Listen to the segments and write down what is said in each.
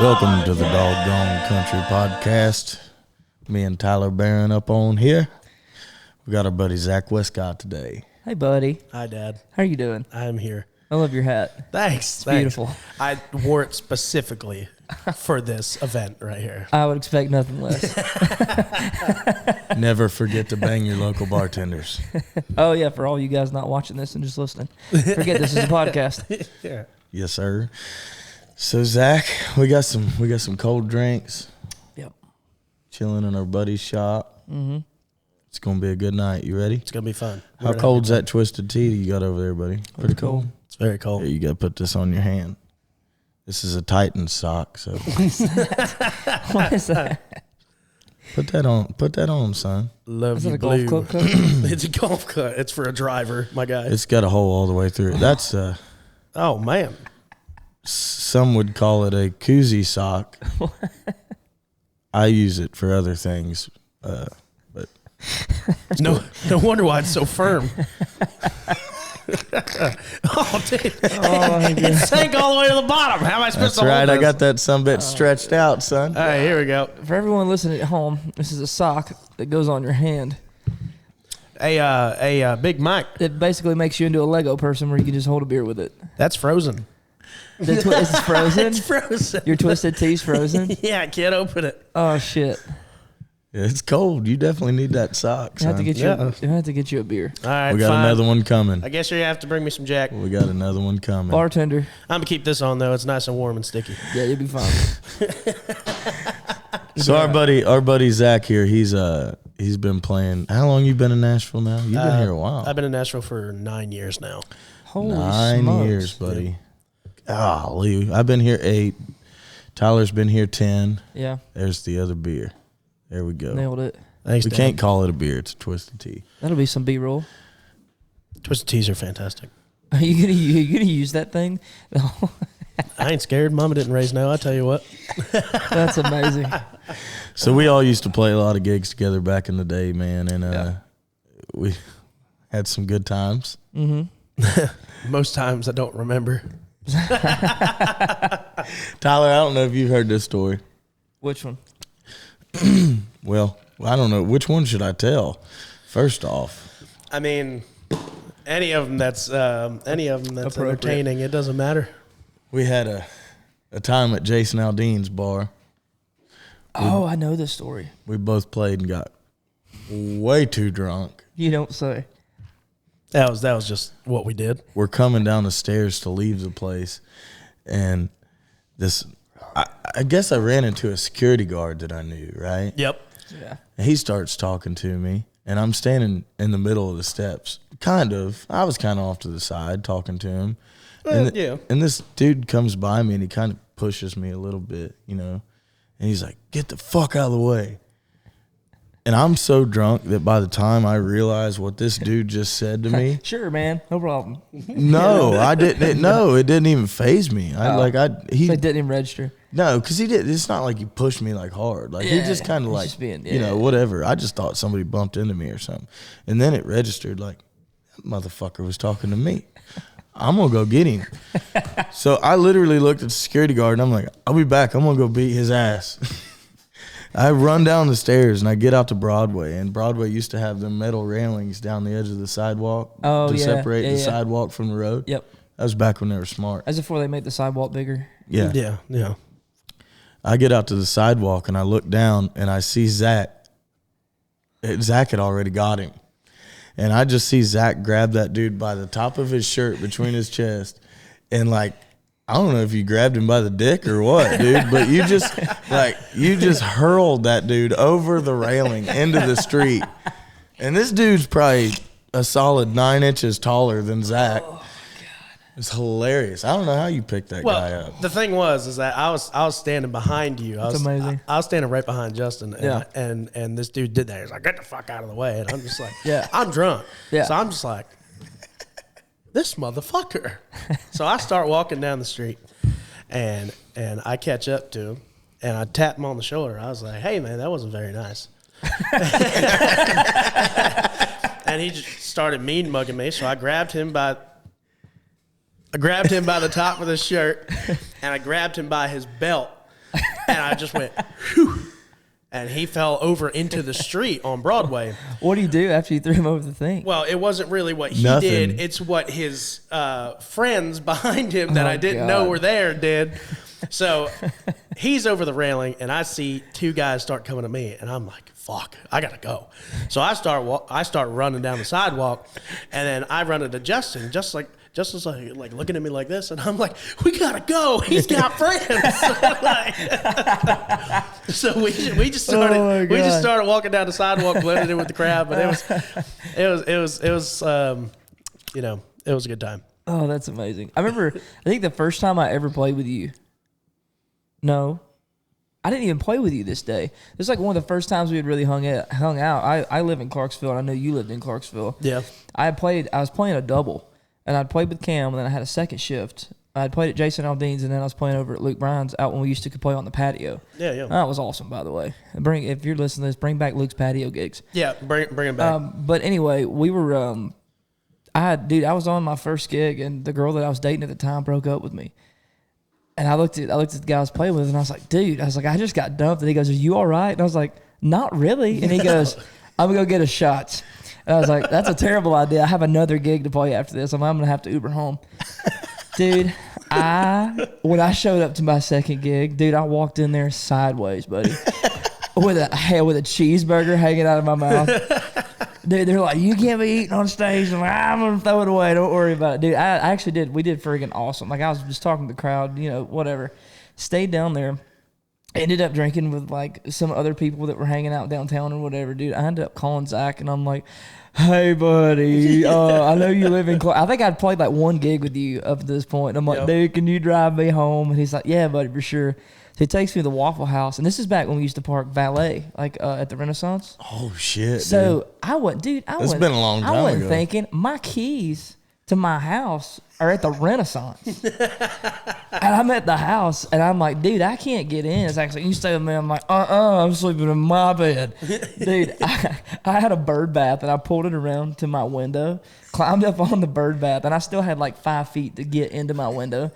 Welcome to the Doggone Country Podcast. Me and Tyler Barron up on here. We got our buddy Zach Wescott today. Hey, buddy. Hi, Dad. How are you doing? I'm here. I love your hat. Thanks. It's beautiful. I wore it specifically for this event right here. I would expect nothing less. Never forget to bang your local bartenders. Oh, yeah, for all you guys not watching this and just listening. Forget this is a podcast. Yeah. Yes, sir. So Zach, we got some cold drinks. Yep. Chilling in our buddy's shop. Mm-hmm. It's gonna be a good night. You ready? It's going to be fun. How cold's that twisted tea you got over there, buddy? Pretty cold. It's very cold. Here, you got to put this on your hand. This is a Titan sock, so What is that? put that on. Put that on, son. Love Is you, it a golf blue. club coat? It's a golf cut. It's for a driver, my guy. It's got a hole all the way through it. That's Oh, man. some would call it a koozie sock. I use it for other things, but No wonder why it's so firm. Oh, dude. Oh, my It God. sank all the way to the bottom. How am I supposed that's to right. hold I this? got that sumbit stretched out, son. All right, here we go. For everyone listening at home, this is a sock that goes on your hand. Big Mike. It basically makes you into a Lego person where you can just hold a beer with it. That's frozen. It's frozen? It's frozen. Your twisted tea's frozen? Yeah, I can't open it. Oh, shit. Yeah, it's cold. You definitely need that sock, I have son. to get you. I have to get you a beer. All right, We got fine. another one coming. I guess you're going to have to bring me some Jack. We got another one coming. Bartender. I'm going to keep this on, though. It's nice and warm and sticky. Yeah, you'll be fine. So our buddy Zach here, he's been playing. How long you been in Nashville now? You've been here a while. I've been in Nashville for 9 years now. Holy 9 smokes. years, buddy. Golly, I've been here 8. Tyler's been here 10. Yeah, There's the other beer. There we go. nailed it. Thanks, We Dad. can't call it a beer. It's a twisted tea. That'll be some B-roll. Twisted teas are fantastic. Are you gonna use that thing? I ain't scared. Mama didn't raise no. I tell you what. That's amazing. So we all used to play a lot of gigs together back in the day, man, and we had some good times. Mm-hmm. Most times I don't remember. Tyler, I don't know if you've heard this story. Which one? Well, I don't know. Which one should I tell? First off, I mean, any of them that's Appropriate. entertaining. It doesn't matter. we had a time at Jason Aldean's bar. Oh, I know this story. We both played and got way too drunk. You don't say. That was just what we did. We're coming down the stairs to leave the place, and I guess I ran into a security guard that I knew, right? Yep. Yeah. And he starts talking to me, and I'm standing in the middle of the steps. I was kind of off to the side talking to him. Yeah. And this dude comes by me, and he kind of pushes me a little bit, and he's like, "Get the fuck out of the way." And I'm so drunk that by the time I realize what this dude just said to me, Sure, man. No problem. no, I didn't. No, it didn't even faze me. It didn't even register. No, because he did. It's not like he pushed me like hard. Like he Yeah, just kind of he's like just being- whatever. I just thought somebody bumped into me or something, and then it registered like that motherfucker was talking to me. I'm gonna go get him. So I literally looked at the security guard and I'm like, I'll be back. I'm gonna go beat his ass. I run down the stairs and I get out to Broadway, and Broadway used to have the metal railings down the edge of the sidewalk to separate the sidewalk from the road. Yep. That was back when they were smart. As before they made the sidewalk bigger. Yeah. Yeah. I get out to the sidewalk and I look down and I see Zach. Zach had already got him. And I just see Zach grab that dude by the top of his shirt between his chest. And like, I don't know if you grabbed him by the dick or what, dude, but you just hurled that dude over the railing into the street. And this dude's probably a solid 9 inches taller than Zach. It's hilarious. I don't know how you picked that guy Well, up. the thing is that I was standing behind you. That's amazing. I was standing right behind Justin, and, Yeah. and this dude did that. He's like, "Get the fuck out of the way!" And I'm just like, Yeah. I'm drunk, Yeah. so I'm just like, this motherfucker. So I start walking down the street, and I catch up to him, and I tap him on the shoulder. I was like, "Hey, man, that wasn't very nice." And he just started mean mugging me, so I grabbed him by the top of his shirt, and I grabbed him by his belt, And I just went, whew. And he fell over into the street on Broadway. What do you do after you threw him over the thing? Well, it wasn't really what he Nothing. did. It's what his friends behind him that I didn't know were there did. So he's over the railing, and I see two guys start coming at me, and I'm like, fuck, I got to go. So I start running down the sidewalk, and then I run into Justin, Justin's like looking at me like this, and I'm like, we gotta go. He's got friends. So we just started walking down the sidewalk, blending in with the crowd. But it was a good time. Oh, that's amazing. I remember, I think the first time I ever played with you. No, I didn't even play with you this day. This is like one of the first times we had really hung out. I live in Clarksville, and I know you lived in Clarksville. Yeah. I was playing a double. And I'd played with Cam, and then I had a second shift. I'd played at Jason Aldean's, and then I was playing over at Luke Bryan's out when we used to play on the patio. Yeah. That was awesome, by the way. If you're listening to this, bring back Luke's patio gigs. Yeah, bring him back. But anyway, we were I was on my first gig, and the girl that I was dating at the time broke up with me. And I looked at the guy I was playing with, and I was like, dude, I just got dumped. And he goes, are you all right? And I was like, not really. And he goes, I'm going to go get a shot. And I was like, that's a terrible idea. I have another gig to play after this. I'm going to have to Uber home. Dude, when I showed up to my second gig, dude, I walked in there sideways, buddy, with a cheeseburger hanging out of my mouth. Dude, they're like, you can't be eating on stage. I'm like, I'm going to throw it away. Don't worry about it. Dude, I actually did. We did friggin' awesome. Like, I was just talking to the crowd, whatever. Stayed down there. Ended up drinking with like some other people that were hanging out downtown or whatever, dude. I ended up calling Zach, and I'm like, hey, buddy, I know you live in I think I'd played like one gig with you up to this point. And I'm like, dude, can you drive me home? And he's like, yeah, buddy, for sure. So he takes me to the Waffle House, and this is back when we used to park valet, like at the Renaissance. Oh, shit, So dude. It's been a long time I went ago. thinking my keys to my house are at the Renaissance. And I'm at the house, and I'm like, dude, I can't get in. It's actually, you stay with me. I'm like, I'm sleeping in my bed. Dude, I had a bird bath, and I pulled it around to my window, climbed up on the bird bath, and I still had like 5 feet to get into my window.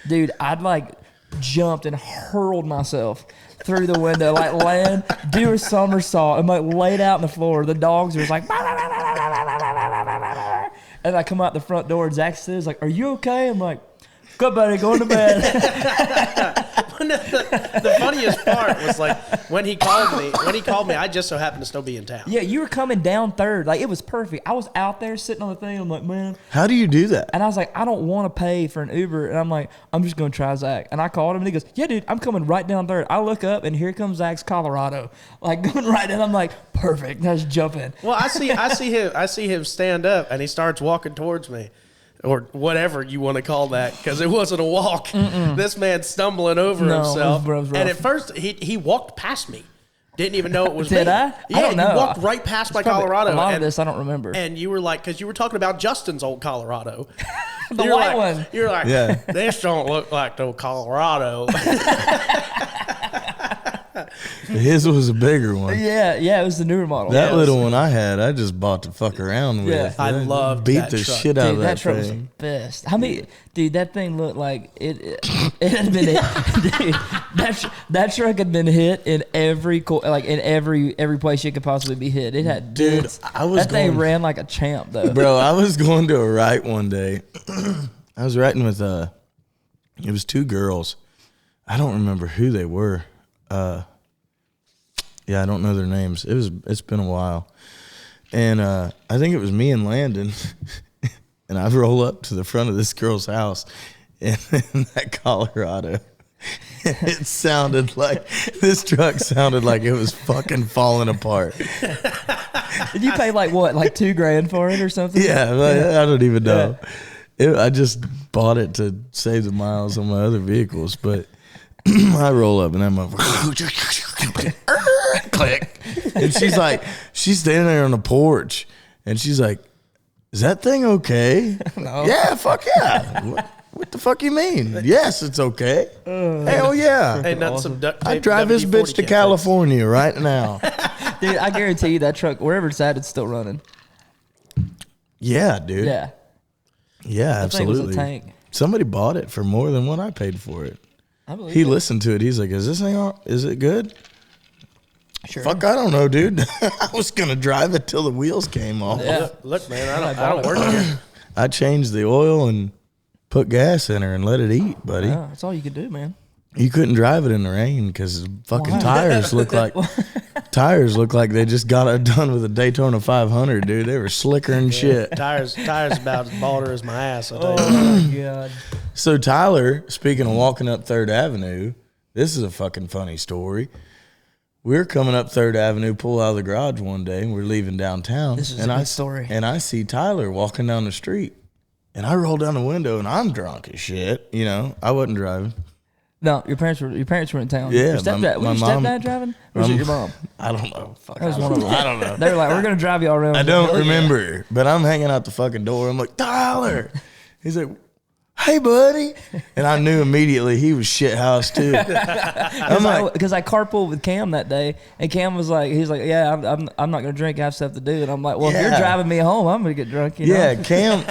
Dude, I'd like jumped and hurled myself through the window, like land, do a somersault, and like laid out on the floor. The dogs were like, and I come out the front door, and Zach says, like, are you okay? I'm like, good, buddy, going to bed. The funniest part was like when he called me, I just so happened to still be in town. Yeah, you were coming down third. Like, it was perfect. I was out there sitting on the thing. I'm like, man. How do you do that? And I was like, I don't want to pay for an Uber. And I'm like, I'm just going to try Zach. And I called him, and he goes, yeah, dude, I'm coming right down third. I look up, and here comes Zach's Colorado. Like, going right in. I'm like, perfect. And I just jump in. Well, I see him stand up, and he starts walking towards me. Or whatever you want to call that, because it wasn't a walk. Mm-mm. This man stumbling over himself. It was rough. And at first, he walked past me. Didn't even know it was Did me. I? Yeah, I don't know. You walked right past my Colorado. A lot of this I don't remember. And you were like, because you were talking about Justin's old Colorado. The white one. You're like, Yeah. This don't look like the Colorado. His was a bigger one. Yeah, it was the newer model. That little one I had, I just bought to fuck around with. Yeah. I loved beat that the truck. shit out Dude, of that that truck was the thing. best. Dude, that thing looked like it had been dude, that truck had been hit in every place you could possibly be hit. It had dents. That thing ran like a champ though. Bro, I was going to a write one day. I was writing with it was two girls. I don't remember who they were. Yeah, I don't know their names. It's been a while. And I think it was me and Landon. And I roll up to the front of this girl's house in that Colorado. It sounded like, this truck sounded like it was fucking falling apart. Did you pay like what, like $2,000 for it or something? Yeah, I don't even know. I just bought it to save the miles on my other vehicles, but I roll up and I'm like, click. And she's standing there on the porch and she's like, is that thing okay? No. Yeah, fuck yeah. What the fuck you mean? Yes, it's okay. Hell yeah. Ain't nothing some duct tape. I'd drive this bitch to California right now. Dude, I guarantee you that truck, wherever it's at, it's still running. Yeah, dude. Yeah. Yeah, That thing was a absolutely. tank. Somebody bought it for more than what I paid for it. I believe He it. listened to it. He's like, is it good? Sure. Fuck, I don't know, dude. I was going to drive it till the wheels came off. Yeah. Look, man, I don't work here. I changed the oil and put gas in her and let it eat, buddy. Yeah, that's all you can do, man. You couldn't drive it in the rain because fucking Why? tires look like they just got it done with a Daytona 500, dude. They were slicker and shit. Tires about as balder as my ass. I tell you. Oh my god. So Tyler, speaking of walking up 3rd Avenue, this is a fucking funny story. We're coming up 3rd Avenue, pull out of the garage one day, and we're leaving downtown. This is a good story. And I see Tyler walking down the street, and I roll down the window, and I'm drunk as shit. You know, I wasn't driving. No, your parents were in town. Yeah, Your stepdad, my was your mom- stepdad driving? Or was it your mom? I don't know. Fuck, That was one of them. I don't know. They were like, we're gonna drive you all around. I don't Hell yeah. remember, but I'm hanging out the fucking door. I'm like, Tyler. He's like, hey, buddy. And I knew immediately he was shithouse too. I'm like, Because I carpooled with Cam that day, and Cam was like, he's like, yeah, I'm not gonna drink. I have stuff to do. And I'm like, well, if you're Yeah. driving me home, I'm gonna get drunk. You know? yeah, Cam.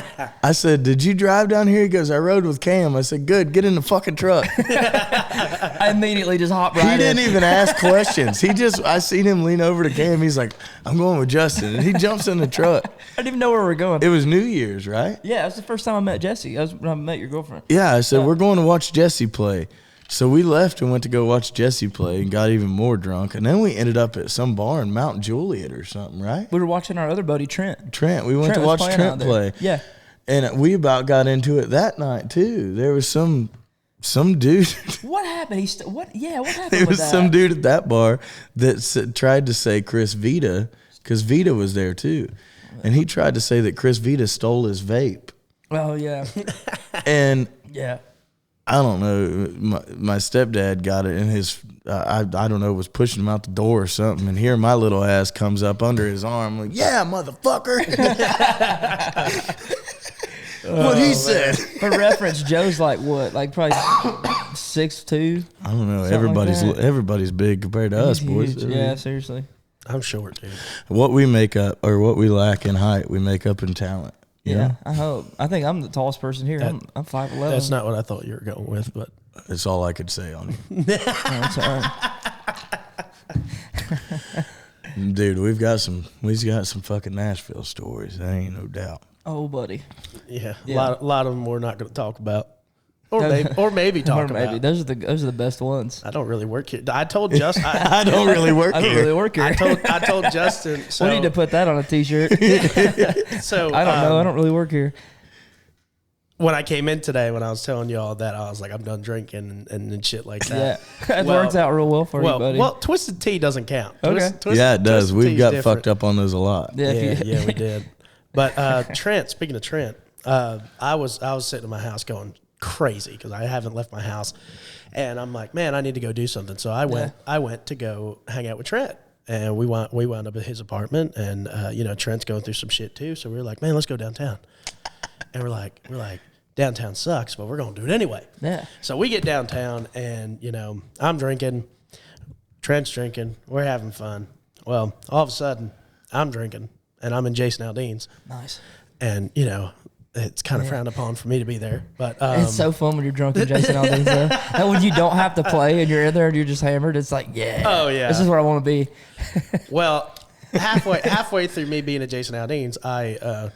I said, did you drive down here? He goes, I rode with Cam. I said, good, get in the fucking truck. I immediately just hopped right He didn't in. even ask questions. I seen him lean over to Cam. He's like, I'm going with Justin. And he jumps in the truck. I didn't even know where we were going. It was New Year's, right? Yeah, it was the first time I met Jesse. That was when I met your girlfriend. Yeah, I said, we're going to watch Jesse play. So we left and went to go watch Jesse play and got even more drunk. And then we ended up at some bar in Mount Juliet or something, right? We were watching our other buddy Trent. We went to was watch playing Trent out there. play. Yeah. And we about got into it that night too. There was some dude. What happened? What happened There with was that? some dude at that bar that tried to say Chris Vita, because Vita was there too. And he tried to say that Chris Vita stole his vape. Oh, yeah. And Yeah. I don't know. My stepdad got it in his. I don't know, was pushing him out the door or something. And here my little ass comes up under his arm, like, yeah, motherfucker. What he said. For reference, Joe's like what? Like probably 6'2". I don't know. Something like that. Everybody's big compared to us, He's boys. huge. Yeah, seriously. I'm short, dude. What we make up, or what we lack in height, we make up in talent. You Yeah, know? I hope. I think I'm the tallest person here. I'm 5'11". That's not what I thought you were going with, but That's all I could say on you. No, that's all right. Dude, we've got some fucking Nashville stories. There ain't no doubt. Oh, buddy. yeah, Yeah. a lot of them we're not going to talk about, or maybe talk Or maybe about. those are the best ones. I don't really work here. I told Justin. I don't really work I don't here. really work here. I told Justin. So, we need to put that on a T-shirt. So I don't know. I don't really work here. when I came in today, when I was telling you all that, I was like, I'm done drinking and shit like Yeah, that. that Well- works out real well for you, buddy. Well, Twisted Tea doesn't count. Okay. Yeah, it does. Twisted We've Tea's got different. fucked up on those a lot. yeah, if you- Yeah, we did. But Trent, speaking of Trent, I was sitting in my house going crazy because I haven't left my house, and I'm like, man, I need to go do something. So I went to go hang out with Trent, and we wound up at his apartment, and Trent's going through some shit too. So we were like, man, let's go downtown, and we're like downtown sucks, but we're gonna do it anyway. Yeah. So we get downtown, and I'm drinking, Trent's drinking, we're having fun. Well, all of a sudden, I'm drinking, and I'm in Jason Aldean's. Nice. And it's kind of frowned upon for me to be there, but It's so fun when you're drunk and Jason Aldean's there. And when you don't have to play and you're in there and you're just hammered, it's like, yeah. Oh, yeah. This is where I want to be. well, halfway through me being at Jason Aldean's, I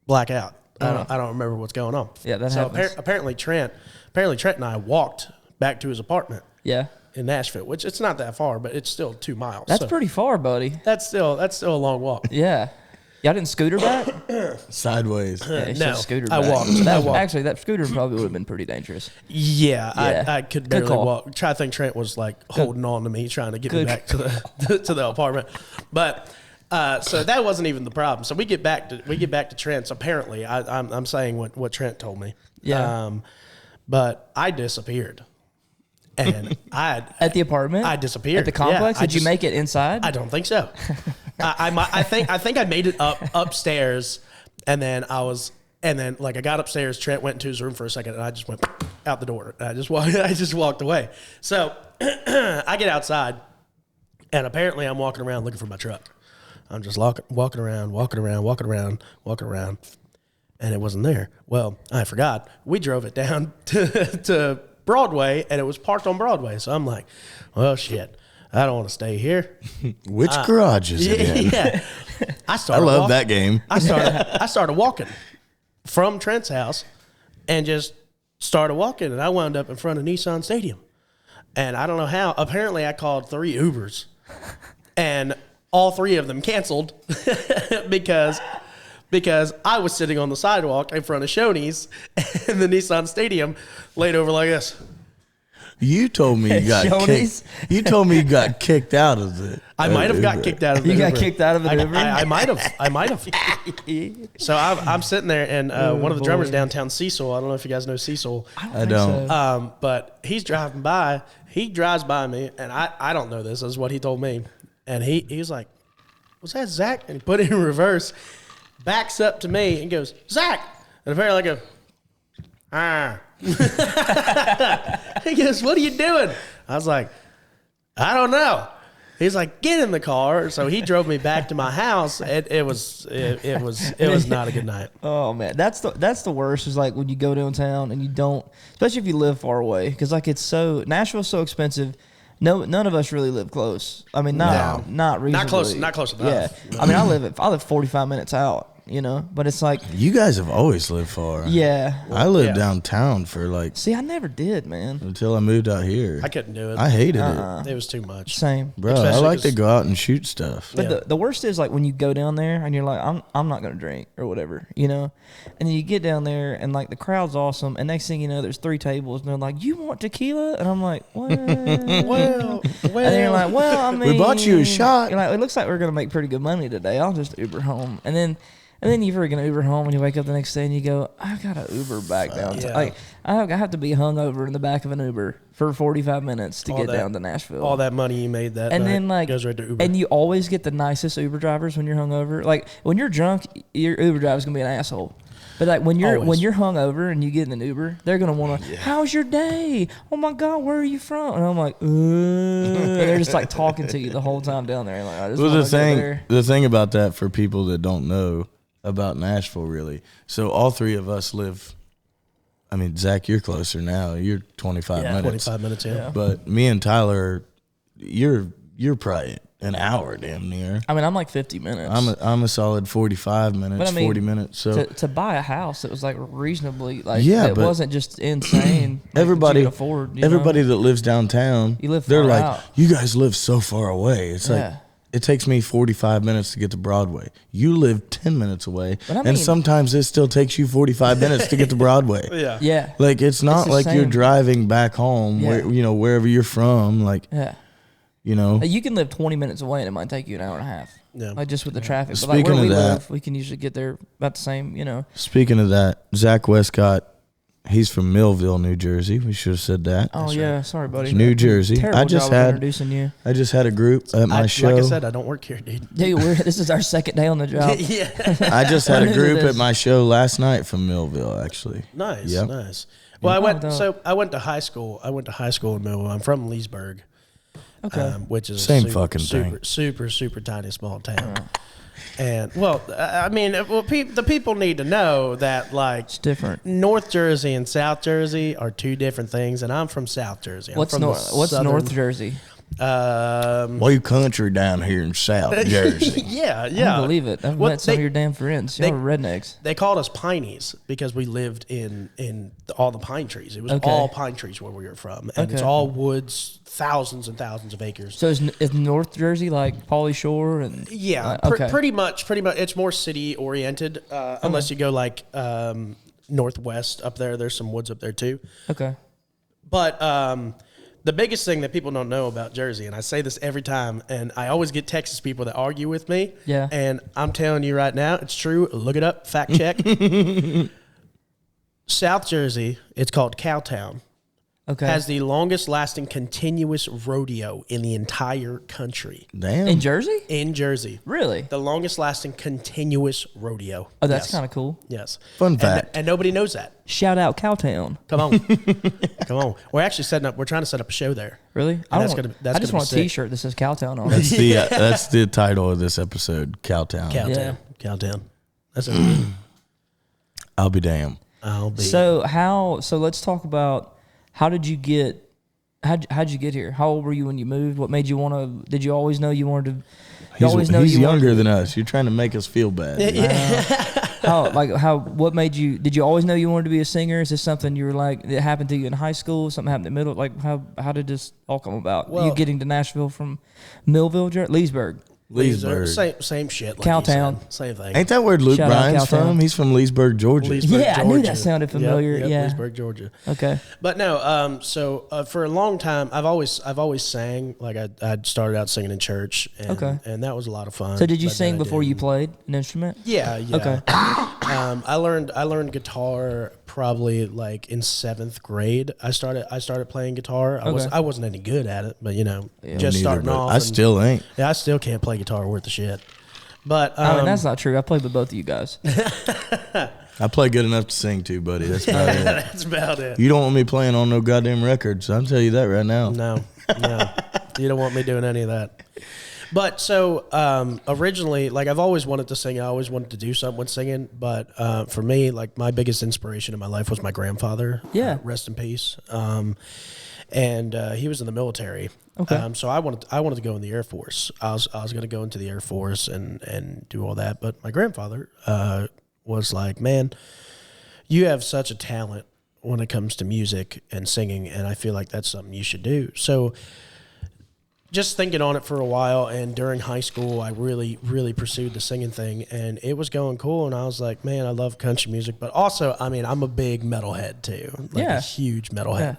black out. I don't remember what's going on. Yeah, that so happens. apparently Trent and I walked back to his apartment Yeah. in Nashville, which it's not that far, but it's still 2 miles. That's so pretty far, buddy. That's still a long walk. Yeah. Y'all didn't scooter back? Sideways. Yeah, you No, should've scootered I back. walked. Actually, that scooter probably would have been pretty dangerous. Yeah, Yeah. I could Good barely call. walk. I think Trent was like holding on to me, trying to get me Good. back to the to the apartment. But so that wasn't even the problem. So we get back to Trent's. Apparently, I'm saying what Trent told me. Yeah. But I disappeared, and At the apartment? I disappeared. At the complex? Yeah, Did you make it inside? I don't think so. I think I made it upstairs, and then I got upstairs. Trent went into his room for a second, and I just went out the door. I just walked away. So I get outside, and apparently I'm walking around looking for my truck. I'm just walking around, and it wasn't there. Well, I forgot. We drove it down to Broadway, and it was parked on Broadway. So I'm like, well, shit, I don't want to stay here. Which garage is it in? Yeah. I love that game. I started walking from Trent's house and just started walking, and I wound up in front of Nissan Stadium. And I don't know how. Apparently, I called 3 Ubers, and all 3 of them canceled because I was sitting on the sidewalk in front of Shoney's, and the Nissan Stadium laid over like this. You told me you got Shoney's? kicked. You told me you got kicked out of it. I might have got kicked out of the You got Uber. kicked out of an Uber? I might have. So I'm sitting there, and one of the drummers downtown, Cecil. I don't know if you guys know Cecil. I don't. So. But he's driving by. He drives by me, and I don't know this. This is what he told me. And he was like, "Was that Zach?" And he put it in reverse, backs up to me, and goes, "Zach!" And apparently I go, "Ah." He goes, "What are you doing?" I was like, "I don't know." He's like, "Get in the car." So he drove me back to my house. It was not a good night. Oh man, that's the worst. Is like when you go downtown and you don't, especially if you live far away, because like Nashville's so expensive. No, none of us really live close. I mean, not reasonably. Not close enough. Yeah, No. I mean, I live 45 minutes out. But it's like, You guys have always lived far. yeah. I lived downtown for like See, I never did, man. until I moved out here. I couldn't do it. I hated it, It was too much. Same. bro. I Especially like to 'cause- go out and shoot stuff. But Yeah. the worst is like when you go down there and you're like, I'm not gonna drink or whatever, and then you get down there and like the crowd's awesome, and next thing you know, there's 3 tables and they're like, "You want tequila?" And I'm like, "Well." Well, And then you're like, "Well, I mean, We bought you a shot." You're like, "It looks like we're gonna make pretty good money today. I'll just Uber home." And then you freaking Uber home, and you wake up the next day and you go, "I got to Uber back down." Yeah. Like I have to be hungover in the back of an Uber for 45 minutes to get down to Nashville. all that money you made that And night then like, goes right to Uber. and you always get the nicest Uber drivers when you're hungover. Like when you're drunk, your Uber driver's gonna be an asshole. But like when you're Always. hungover and you get in an Uber, they're gonna want to. How's your day? Oh my God, where are you from? And I'm like, and they're just like talking to you the whole time down there. Like, I just Well, wanna go there. the thing about that for people that don't know about Nashville, really. So all 3 of us live. I mean, Zach, you're closer now. You're 25 minutes. 25 minutes, yeah. But me and Tyler, you're probably an hour damn near. I mean, I'm like 50 minutes. I'm a solid 45 minutes, But I mean, 40 minutes. So to buy a house that was like reasonably like it but wasn't just insane. Like, everybody that you could afford. everybody that lives downtown, You live they're far like, out. you guys live so far away. It's like Yeah. it takes me 45 minutes to get to Broadway. You live 10 minutes away, But I and mean- sometimes it still takes you 45 minutes to get to Broadway. Yeah. Yeah. Like it's not the like you're same. driving back home, Yeah. where wherever you're from. Like Yeah. you You can live 20 minutes away and it might take you an hour and a half. Yeah. Like just with the traffic. But like Speaking where we of that- live, we can usually get there about the same. Speaking of that, Zach Wescott, he's from Millville, New Jersey. We should have said that. Oh yeah, sorry, buddy. New Jersey. Terrible I just job of had introducing you. I just had a group at my show. Like I said, I don't work here, dude. Dude, this is our second day on the job. Yeah. I just had I'm a into group this. at my show last night from Millville, actually. Nice, Yep. nice. Well, I Yeah. went to high school. I went to high school in Millville. I'm from Leesburg, Okay. which is Same super, fucking super, thing. super, super tiny small town. And well, I mean, the people need to know that like It's different. North Jersey and South Jersey are 2 different things, and I'm from South Jersey. I'm What's from the What's southern- North Jersey? Way country down here in South Jersey. yeah, I yeah. don't believe it. I've Well, met some of your damn friends. Y'all they- are rednecks. They called us Pineys because we lived in all the pine trees. It was Okay. all pine trees where we were from, and it's Okay. all woods, thousands and thousands of acres. So is North Jersey like Pauly Shore and Yeah, okay. pretty much. It's more city oriented, unless you go like northwest up there. There's some woods up there too. Okay. But the biggest thing that people don't know about Jersey, and I say this every time, and I always get Texas people that argue with me. Yeah. And I'm telling you right now, it's true. Look it up. Fact check. South Jersey, it's called Cowtown, Okay. has the longest lasting continuous rodeo in the entire country. Damn. in Jersey? In Jersey. Really? The longest lasting continuous rodeo. Oh, that's Yes. kind of cool. Yes. Fun fact. And nobody knows that. Shout out Cowtown. Come on. Come on. We're trying to set up a show there. Really? I that's don't. gonna- that's I just gonna be want a sick. T-shirt that says Cowtown on it. That's the title of this episode, Cowtown. Cowtown. Yeah. Cowtown. That's it. I'll be damned. I'll be. So let's talk about How did you get? How'd you get here? How old were you when you moved? What made you want to? Did you always know you wanted to? He's younger than us. You're trying to make us feel bad. What made you? Did you always know you wanted to be a singer? Is this something you were like that happened to you in high school? Something happened in the middle? Like how did this all come about? Well, you getting to Nashville from Millville, Leesburg. Same shit. Like Cowtown. Same thing. Ain't that where Luke Shout out Bryan's Cowtown. from? He's from Leesburg, Georgia. I knew that sounded familiar. Yep, yeah, Leesburg, Georgia. Okay. But no, for a long time, I've always sang. Like I started out singing in church, and that was a lot of fun. So did you sing before you played an instrument? Yeah. Okay. I learned guitar probably like in 7th grade. I started playing guitar. I wasn't any good at it, but just starting off. I still ain't. Yeah, I still can't play guitar worth a shit. But I mean, that's not true. I played with both of you guys. I play good enough to sing too, buddy. That's about it. That's about it. You don't want me playing on no goddamn records. I'll tell you that right now. No. You don't want me doing any of that. But so originally, like I've always wanted to sing. I always wanted to do something with singing. But for me, like my biggest inspiration in my life was my grandfather. Yeah. Rest in peace. And he was in the military. Okay. So I wanted to go in the Air Force. I was going to go into the Air Force and do all that. But my grandfather was like, man, you have such a talent when it comes to music and singing, and I feel like that's something you should do. So just thinking on it for a while, and during high school, I really, really pursued the singing thing, and it was going cool, and I was like, man, I love country music, but also, I mean, I'm a big metalhead too, like a huge metalhead.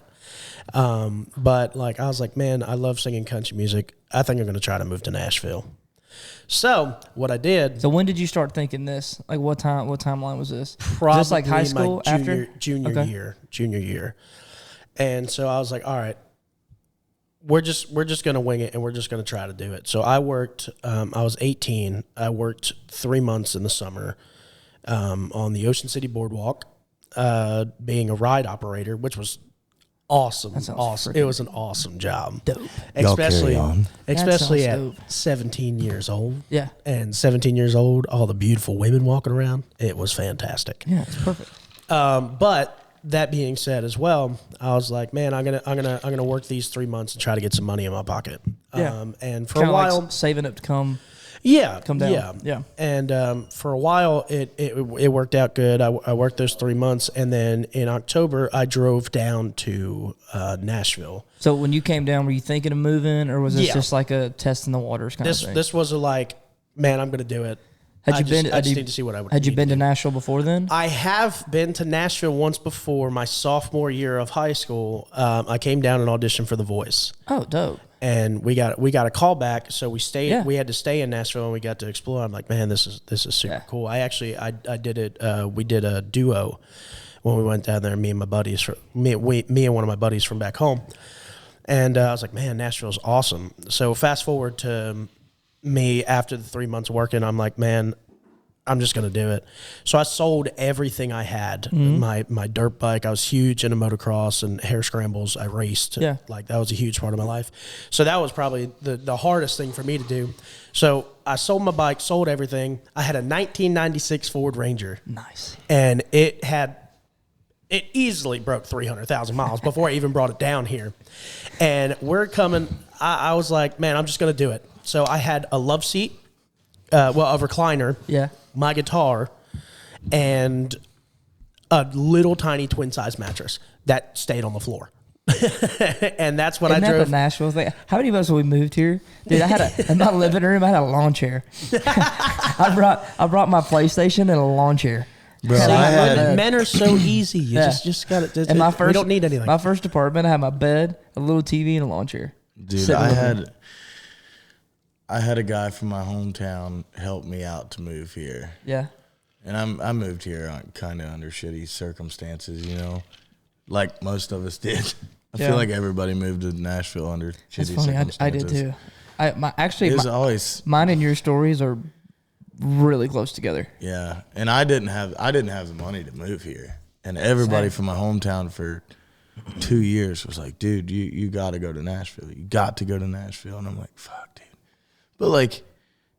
Yeah. But like, I was like, man, I love singing country music. I think I'm going to try to move to Nashville. So what I did. So when did you start thinking this? Like what timeline was this? Probably just like high school junior year. And so I was like, all right, we're just going to wing it, and we're just going to try to do it. So I worked, I was 18. I worked 3 months in the summer on the Ocean City Boardwalk, being a ride operator, which was awesome. It was an awesome job. Dope. Especially at dope. 17 years old. Yeah. And 17 years old, all the beautiful women walking around. It was fantastic. Yeah, it's perfect. But that being said as well, I was like, man, I'm gonna work these 3 months and try to get some money in my pocket. Yeah. And for Kinda a while, like saving up to come down. Yeah. And for a while, it worked out good. I worked those 3 months, and then in October, I drove down to Nashville. So when you came down, were you thinking of moving, or was this just like a test in the waters kind of thing? This was like, man, I'm going to do it. I just need to see what I would. Had you been to Nashville before then? I have been to Nashville once before. My sophomore year of high school, I came down and auditioned for The Voice. Oh, dope. And we got a call back, so we stayed. Yeah. We had to stay in Nashville, and we got to explore. I'm like, man, this is super cool. I did it. We did a duo when we went down there. Me and one of my buddies from back home, and I was like, man, Nashville's awesome. So fast forward to me after the 3 months working, I'm like, man, I'm just going to do it. So I sold everything I had. Mm-hmm. My dirt bike. I was huge into motocross and hair scrambles. I raced. Yeah. Like that was a huge part of my life. So that was probably the hardest thing for me to do. So I sold my bike, sold everything. I had a 1996 Ford Ranger. Nice. And it easily broke 300,000 miles before I even brought it down here. And we're coming. I was like, man, I'm just going to do it. So I had a love seat, a recliner. Yeah. My guitar, and a little tiny twin size mattress that stayed on the floor. And that's what I drove. That the Nashville thing? How many of us when we moved here? Dude, I had in my living room, I had a lawn chair. I brought my PlayStation and a lawn chair. Bro, men are so easy. You just got it. We don't need anything. My first apartment, I had my bed, a little TV, and a lawn chair. Dude, I had a guy from my hometown help me out to move here. Yeah. And I moved here kind of under shitty circumstances, like most of us did. I feel like everybody moved to Nashville under shitty circumstances. I did too. Mine and your stories are really close together. Yeah. And I didn't have the money to move here. And everybody from my hometown for 2 years was like, dude, you got to go to Nashville. You got to go to Nashville. And I'm like, fuck, dude. But, like,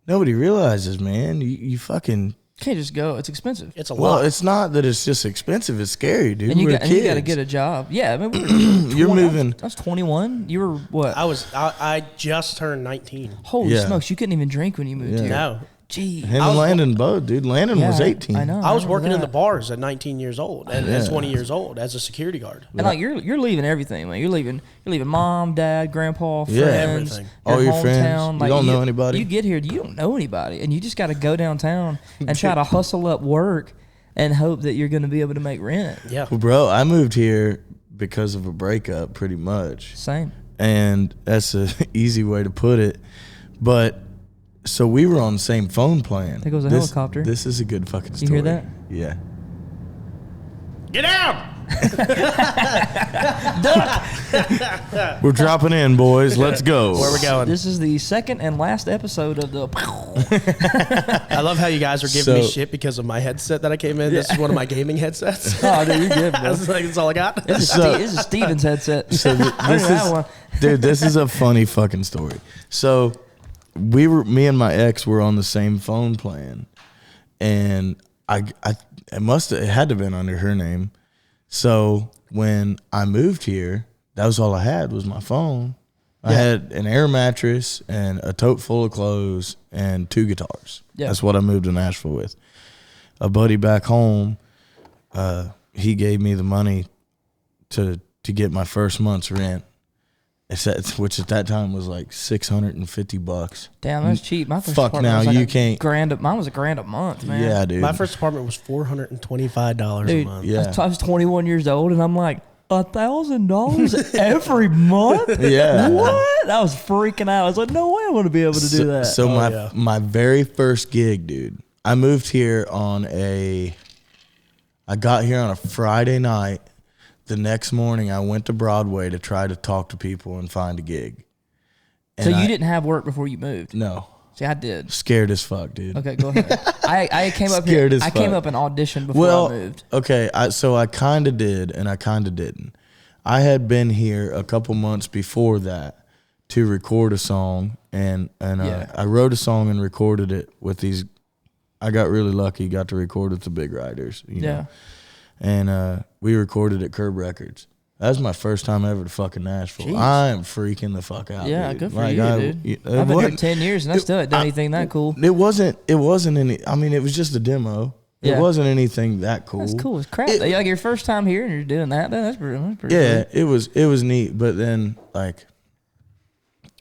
nobody realizes, man, you fucking Can't just go. It's expensive. It's a Well, lot. it's not that it's just expensive. It's scary, dude. And you We're got to kids. get a job. Yeah, I mean, we were You're moving. I was 21. You were what? I just turned 19. Holy Yeah. smokes! You couldn't even drink when you moved Yeah. here. No. Gee. Him and Landon both, dude. Landon was 18. I know. I was remember working in the that. bars at 19 years old and Yeah. 20 years old as a security guard. And like you're leaving everything, man. You're leaving mom, dad, grandpa, friends, Yeah. Everything. All your hometown. friends. You don't know anybody. You get here, you don't know anybody, and you just got to go downtown and try to hustle up work and hope that you're going to be able to make rent. Yeah. Well, bro, I moved here because of a breakup, pretty much. Same. And that's an easy way to put it. But so we were on the same phone plan. There goes a helicopter. This is a good fucking You story. hear that? Yeah. Get out! We're dropping in, boys. Let's go. Where we going? This is the second and last episode of the. I love how you guys are giving me So- shit because of my headset that I came in. This is one of my gaming headsets. Oh, dude, you're good, bro. That's all I got. This is Steven's headset. So I don't this even have is, one. dude, this is a funny fucking story. So me and my ex were on the same phone plan, and it had to have been under her name. So when I moved here, that was all I had was my phone. I had an air mattress and a tote full of clothes and 2 guitars. Yeah. That's what I moved to Nashville with. A buddy back home, he gave me the money to get my first month's rent. Which at that time was like $650. Damn, that's cheap. My first Fuck apartment now, was like you a can't- grand. Mine was $1,000 a month, man. Yeah, dude. My first apartment was $425 a Dude, month. Yeah. I was 21 years old, and I'm like, $1,000 every month? Yeah. What? I was freaking out. I was like, no way I want to be able to do that. So yeah. my very first gig, dude. I moved here I got here on a Friday night. The next morning, I went to Broadway to try to talk to people and find a gig. So And you I- didn't have work before you moved? No. See, I did. Scared as fuck, dude. Okay, go ahead. I came up Scared here. as I came fuck. up and auditioned before Well, I moved. okay. So I kind of did, and I kind of didn't. I had been here a couple months before that to record a song, and Yeah. I wrote a song and recorded it with these. I got really lucky. Got to record with the big writers. You Yeah. know? And we recorded at Curb Records. That was my first time ever to fucking Nashville. Jeez. I am freaking the fuck out. Yeah, dude. good for Like, you, I- dude. it I've been here wasn't- 10 years, and I still haven't done anything that cool. It wasn't any. I mean, it was just a demo. Yeah. It wasn't anything that cool. That's cool as crap. It- Like your first time here, and you're doing that. That's pretty Yeah, cool. it was neat. But then like,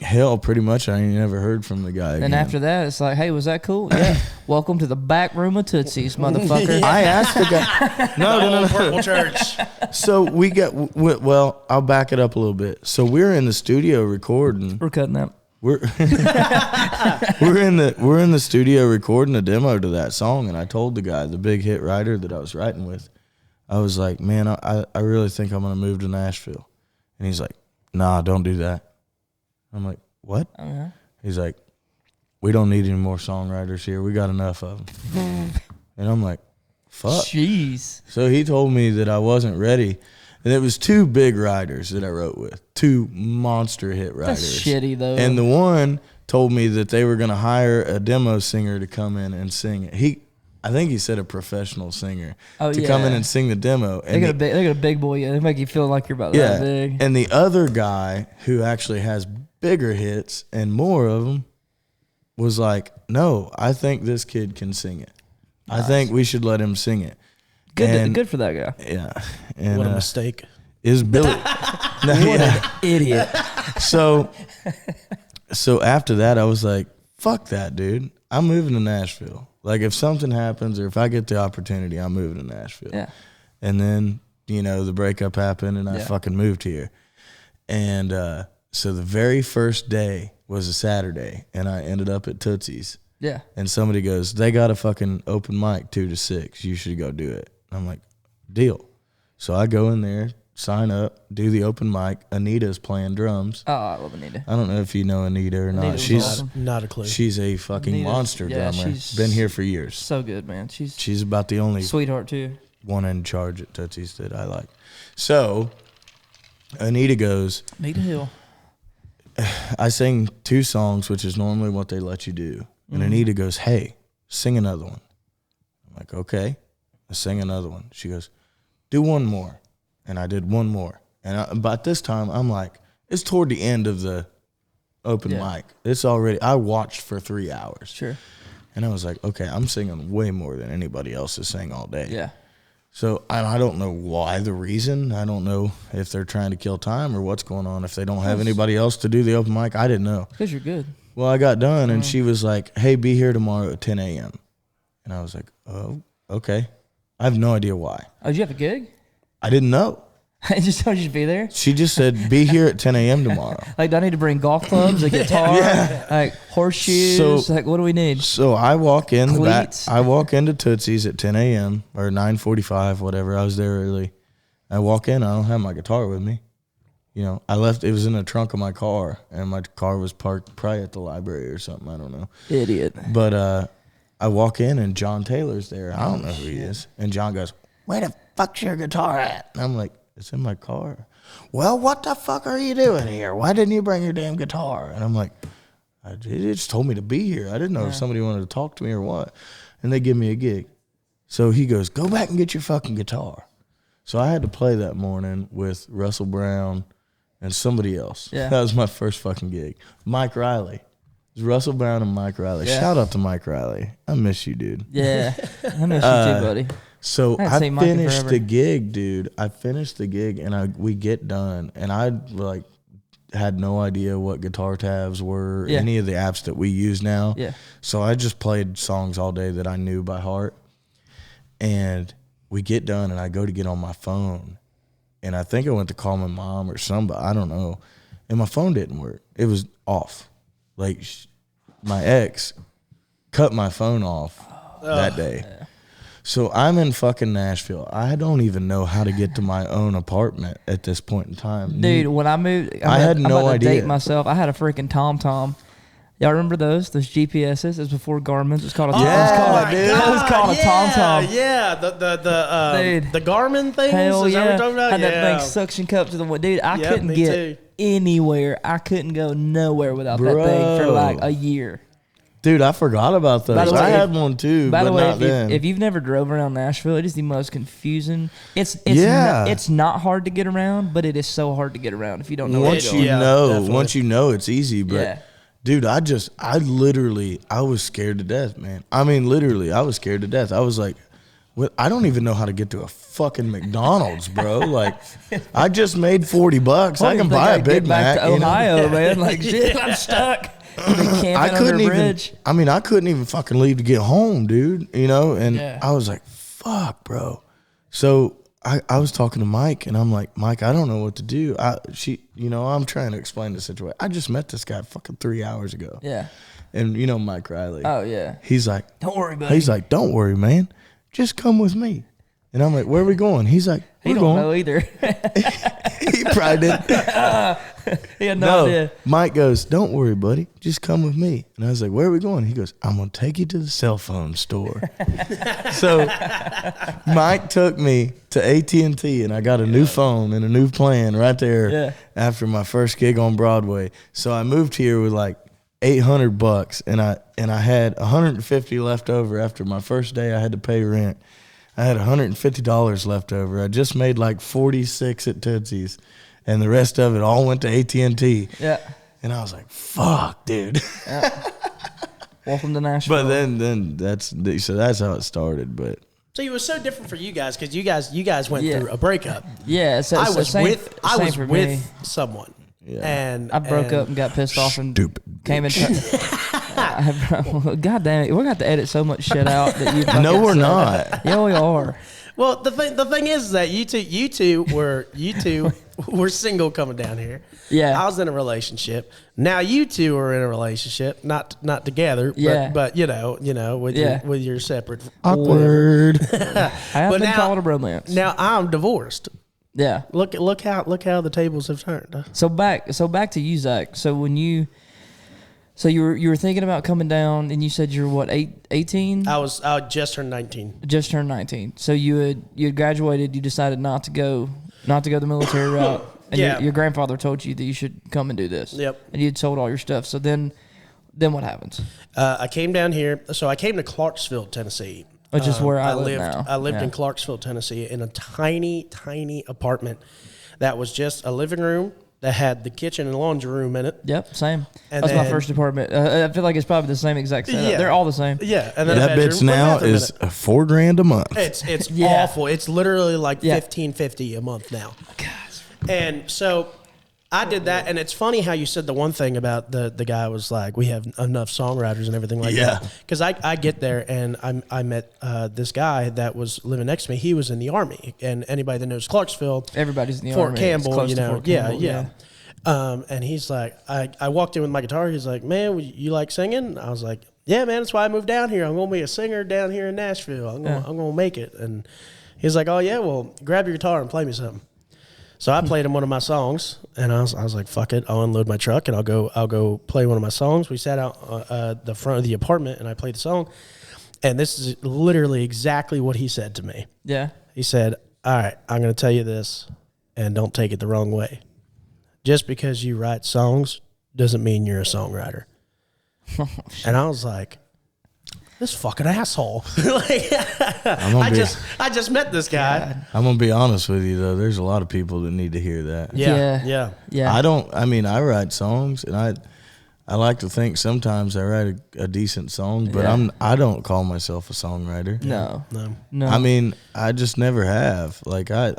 hell, pretty much I ain't never heard from the guy. And again. after that, it's like, hey, was that cool? Yeah. Welcome to the back room of Tootsie's, motherfucker. I asked the guy. No. Purple Church. So we got. Well, I'll back it up a little bit. So we're in the studio recording. We're cutting that. We're we're in the studio recording a demo to that song, and I told the guy, the big hit writer that I was writing with, I was like, man, I really think I'm gonna move to Nashville, and he's like, nah, don't do that. I'm like, what? Uh-huh. He's like, we don't need any more songwriters here. We got enough of them. And I'm like, fuck. Jeez. So he told me that I wasn't ready. And it was 2 big writers that I wrote with, 2 monster hit writers. That's shitty, though. And the one told me that they were going to hire a demo singer to come in and sing it. I think he said a professional singer to come in yeah. and sing the demo. They got a big boy. Yeah, they make you feel like you're about that big. And the other guy who actually has bigger hits and more of them was like, no, I think this kid can sing it. I think we should let him sing it. And- Good for that guy. Yeah. And What a mistake. is Billy. No, yeah. Idiot. So after that, I was like, fuck that, dude. I'm moving to Nashville. Like, if something happens or if I get the opportunity, I'm moving to Nashville. Yeah. And then, the breakup happened and I Yeah. fucking moved here. And so the very first day was a Saturday, and I ended up at Tootsie's. Yeah. And somebody goes, they got a fucking open mic 2 to 6. You should go do it. I'm like, deal. So I go in there, sign up, do the open mic. Anita's playing drums. Oh, I love Anita. I don't know if you know Anita or Anita not. was She's awesome. Not a clue. she's a fucking Anita's- monster yeah, drummer. she's- Been here for years. So good, man. She's about the only Sweetheart, too. one in charge at Tootsie's that I like. So Anita goes, Anita Hill. I sing 2 songs, which is normally what they let you do. And Anita goes, hey, sing another one. like, okay. I sing another one. She goes, do one more. And I did one more. And by this time, I'm like, it's toward the end of the open mic. It's already, I watched for 3 hours. Sure. And I was like, okay, I'm singing way more than anybody else is saying all day. Yeah. So I don't know why the reason. I don't know if they're trying to kill time or what's going on. If they don't have anybody else to do the open mic, I didn't know. Because you're good. Well, I got done, and she was like, hey, be here tomorrow at 10 a.m. And I was like, oh, okay. I have no idea why. Oh, did you have a gig? I didn't know. I just told you to be there? She just said, be here at 10 a.m. tomorrow. Like, do I need to bring golf clubs, a guitar, like horseshoes? Like, what do we need? So I walk in the back. Cleats. I walk into Tootsie's at 10 a.m. or 9:45, whatever. I was there early. I walk in. I don't have my guitar with me. You know, I left. It was in the trunk of my car, and my car was parked probably at the library or something. I don't know. Idiot. But I walk in, and John Taylor's there. I don't know who he is. And John goes, where the fuck's your guitar at? And I'm like, it's in my car. Well, what the fuck are you doing here? Why didn't you bring your damn guitar? And I'm like, they just told me to be here. I didn't know if somebody wanted to talk to me or what. And they give me a gig. So he goes, go back and get your fucking guitar. So I had to play that morning with Russell Brown and somebody else. Yeah. That was my first fucking gig. Mike Riley. It was Russell Brown and Mike Riley. Yeah. Shout out to Mike Riley. I miss you, dude. Yeah. I miss you too, buddy. So haven't I seen Mike in finished forever. the gig, dude. I finished the gig, and we get done, and I like had no idea what guitar tabs were, Yeah. any of the apps that we use now. Yeah. So I just played songs all day that I knew by heart. And we get done, and I go to get on my phone, and I think I went to call my mom or somebody. I don't know. And my phone didn't work. It was off. Like my ex cut my phone off that day. Yeah. So I'm in fucking Nashville. I don't even know how to get to my own apartment at this point in time. Dude, when I moved, I had no I'm about to idea. date myself. I had a freaking TomTom. Y'all remember those GPSs? It was before Garmin's. It was called a Yeah, dude. It was called a TomTom. Yeah, Dude. the Garmin things. Hell Is that what yeah. you're talking about? Had Yeah. that big suction cup to the one. Dude, I Yep, couldn't me get too. anywhere. I couldn't go nowhere without that thing for like a year. Dude, I forgot about those. By the way, I had one too, By but the way, not then. if you've never drove around Nashville, it is the most confusing. It's Yeah. it's not hard to get around, but it is so hard to get around if you don't know where once to you go. Yeah, know, definitely. once you know, it's easy. But Yeah. dude, I was scared to death, man. I mean, literally, I was scared to death. I was like, what? I don't even know how to get to a fucking McDonald's, bro. Like, I just made $40. I can buy a Big Mac. Back to you know? Ohio, man. Like shit, I'm stuck. I couldn't even. I mean, I couldn't even fucking leave to get home, dude. You know, and Yeah. I was like, "Fuck, bro." So I was talking to Mike, and I'm like, "Mike, I don't know what to do." I'm trying to explain the situation. I just met this guy fucking 3 hours ago. Yeah. And you know Mike Riley. Oh yeah. He's like, Don't worry, buddy. he's like, "Don't worry, man. Just come with me." And I'm like, "Where are we going?" He's like, He "We're don't going." know either. He probably didn't. He had no idea. Mike goes, "Don't worry, buddy. Just come with me." And I was like, "Where are we going?" He goes, "I'm going to take you to the cell phone store." So Mike took me to AT&T, and I got a new phone and a new plan right there after my first gig on Broadway. So I moved here with like $800, and I had $150 left over after my first day. I had to pay rent. I had $150 left over. I just made like 46 at Tootsie's, and the rest of it all went to AT&T. Yeah. And I was like, "Fuck, dude." Welcome to Nashville. But then that's how it started. But So it was so different for you guys because you guys went through a breakup. Yeah, so I was same with for me. someone. Yeah. And I broke up and got pissed off and Stupid came in. God damn it, we're gonna have to edit so much shit out that you. no, we're said. not. Yeah, we are. Well, the thing is that you two were single coming down here. Yeah. I was in a relationship. Now you two are in a relationship, not together, Yeah. but you know, with your separate. Awkward. I have But been now- called a romance. Now I'm divorced. Yeah. Look how the tables have turned. So back to you, Zach. So when you were thinking about coming down, and you said you're what, 18? I just turned 19. Just turned 19. So you had graduated. You decided not to go the military route. And Yeah. your grandfather told you that you should come and do this. Yep. And you had sold all your stuff. So then what happens? I came down here. So I came to Clarksville, Tennessee, which is where I live now. I lived Yeah. in Clarksville, Tennessee, in a tiny, tiny apartment that was just a living room that had the kitchen and laundry room in it. Yep, same. And That was my then- first apartment. I feel like it's probably the same exact setup. Yeah. They're all the same. Yeah, and then That a bedroom bitch with a now bathroom in is it. $4,000 a month. It's Yeah. awful. It's literally like Yeah. $1,550 a month now. And so I did that, and it's funny how you said the one thing about the guy was like, we have enough songwriters and everything like Yeah. that. Because I get there, and I met this guy that was living next to me. He was in the Army, and anybody that knows Clarksville, Everybody's in the Fort Army. It's Campbell, close you to know, Fort yeah, Campbell, yeah. And he's like, I walked in with my guitar. He's like, man, you like singing? I was like, yeah, man, that's why I moved down here. I'm going to be a singer down here in Nashville. I'm going to make it. And he's like, oh, yeah, well, grab your guitar and play me something. So I played him one of my songs, and I was like, fuck it. I'll unload my truck, and I'll go play one of my songs. We sat out the front of the apartment, and I played the song. And this is literally exactly what he said to me. Yeah. He said, all right, I'm going to tell you this, and don't take it the wrong way. Just because you write songs doesn't mean you're a songwriter. And I was like, this fucking asshole. Like, I just met this guy. I'm gonna be honest with you though. There's a lot of people that need to hear that. Yeah. Yeah. I write songs, and I like to think sometimes I write a decent song, but Yeah. I don't call myself a songwriter. No. No. I mean, I just never have. Like I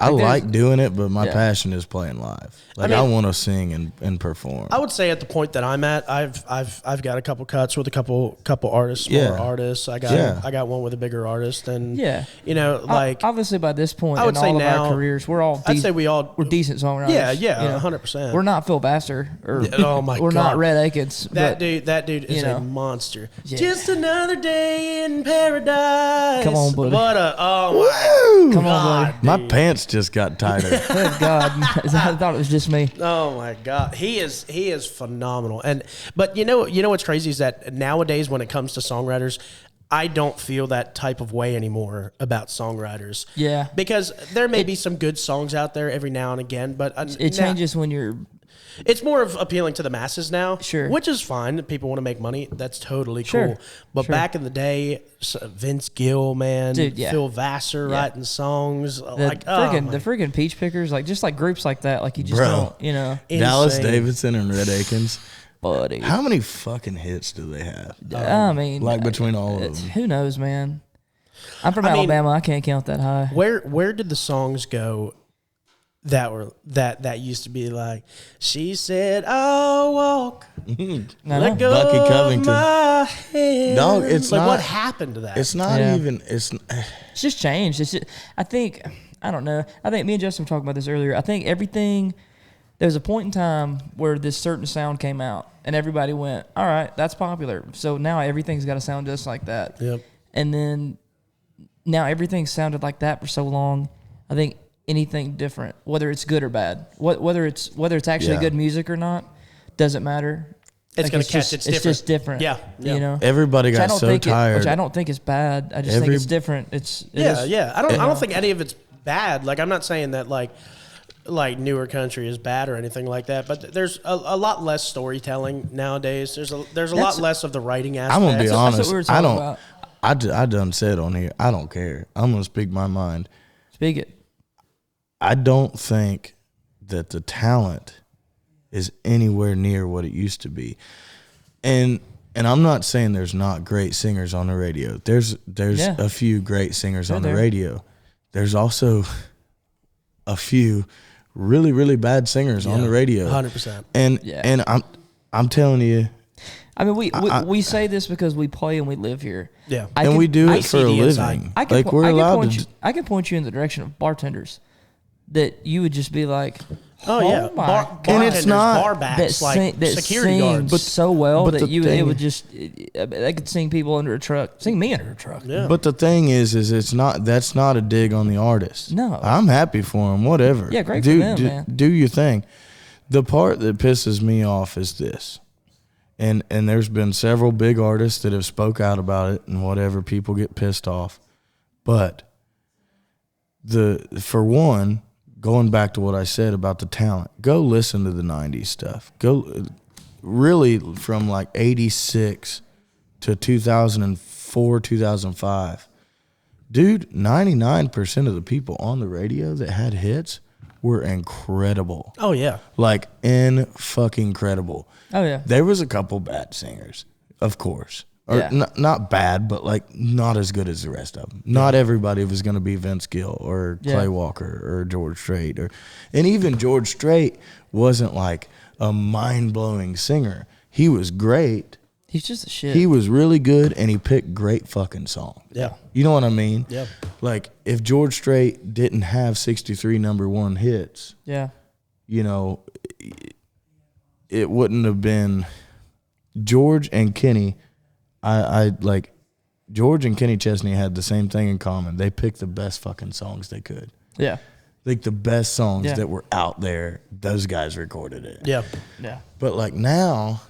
Like, like doing it, but my Yeah. passion is playing live. Like I want to sing and perform. I would say at the point that I'm at, I've got a couple cuts with a couple artists, smaller artists. I got one with a bigger artist, and Yeah. you know, like obviously by this point I would in say all of now- our careers, we're all I'd say we're decent songwriters. Yeah, you know? 100%. We're not Phil Vassar or Oh my we're God. not Red Akins. That but dude is you know. a monster. Yeah. Just another day in paradise. Come on, buddy. What a my Come on, God, My dude. pants just got tighter. Good God. I thought it was just me. Oh my God, he is phenomenal. But you know what's crazy is that nowadays when it comes to songwriters, I don't feel that type of way anymore about songwriters. Yeah. Because there may be some good songs out there every now and again, but It changes when you're It's more of appealing to the masses now, Sure. which is fine. People want to make money. That's totally Sure. cool. But Sure. back in the day, Vince Gill, man, Dude, yeah. Phil Vassar Yeah. writing songs, the like friggin' Peach Pickers, like just like groups like that, like you just Bro. don't, you know, Dallas insane. Davidson and Red Akins. buddy. How many fucking hits do they have? I mean, Like between all of them. who knows, man? I'm from I mean- Alabama. I can't count that high. Where did the songs go that used to be like, she said, I'll walk, I let know. go Bucky of Covington. my hand. Dog, it's like, not- what happened to that? It's not Yeah. even. It's It's just changed. It's just, I think, I don't know. I think me and Justin were talking about this earlier. I think everything, there was a point in time where this certain sound came out and everybody went, all right, that's popular. So now everything's got to sound just like that. Yep. And then now everything sounded like that for so long. I think anything different, whether it's good or bad, whether it's actually Yeah. good music or not, doesn't matter. It's gonna catch. just, It's it's just different. Yeah, yeah. You know. everybody Which I got don't so think tired. which I don't think is bad. I just think it's different. It is- Yeah. I don't think any of it's bad. Like, I'm not saying that like newer country is bad or anything like that, but there's a lot less storytelling nowadays. There's a lot That's- less of the writing aspect. I'm gonna be That's what honest. we were I talking don't. about. I done said on here. I don't care. I'm gonna speak my mind. Speak it. I don't think that the talent is anywhere near what it used to be. And I'm not saying there's not great singers on the radio. There's Yeah. a few great singers They're on the there. radio. There's also a few really, really bad singers on the radio. 100%. And Yeah. and I'm telling you, I mean, we say this because we play and we live here. Yeah. and we do I it for a see the inside. living. I can, Like we're allowed to. I can point you in the direction of bartenders that you would just be like, Oh yeah, my And it's bartenders, not- bar that backs, like that security sing guards. so well but that the it thing- would just they could sing people under a truck, sing me under a truck. Yeah. But the thing is it's not. That's not a dig on the artist. No. I'm happy for him. Whatever. Yeah, great for do, them, do, man. Do your thing. The part that pisses me off is this, and there's been several big artists that have spoke out about it, and whatever, people get pissed off, but for one, going back to what I said about the talent, go listen to the 90s stuff. Go really from like 86 to 2004 2004, 2005. Dude, 99% of the people on the radio that had hits were incredible. Oh, yeah. Like, fucking credible. Oh, yeah. There was a couple bad singers, of course. Or Yeah. not bad, but like not as good as the rest of them. Not everybody was going to be Vince Gill or Clay Walker or George Strait. And even George Strait wasn't like a mind-blowing singer. He was great. He's just a shit. He was really good, and he picked great fucking songs. Yeah. You know what I mean? Yeah. Like, if George Strait didn't have 63 number one hits, yeah. you know, it wouldn't have been George and Kenny. I like George and Kenny Chesney had the same thing in common. They picked the best fucking songs they could. Yeah. Like the best songs that were out there, those guys recorded it. Yeah. Yeah. But like now,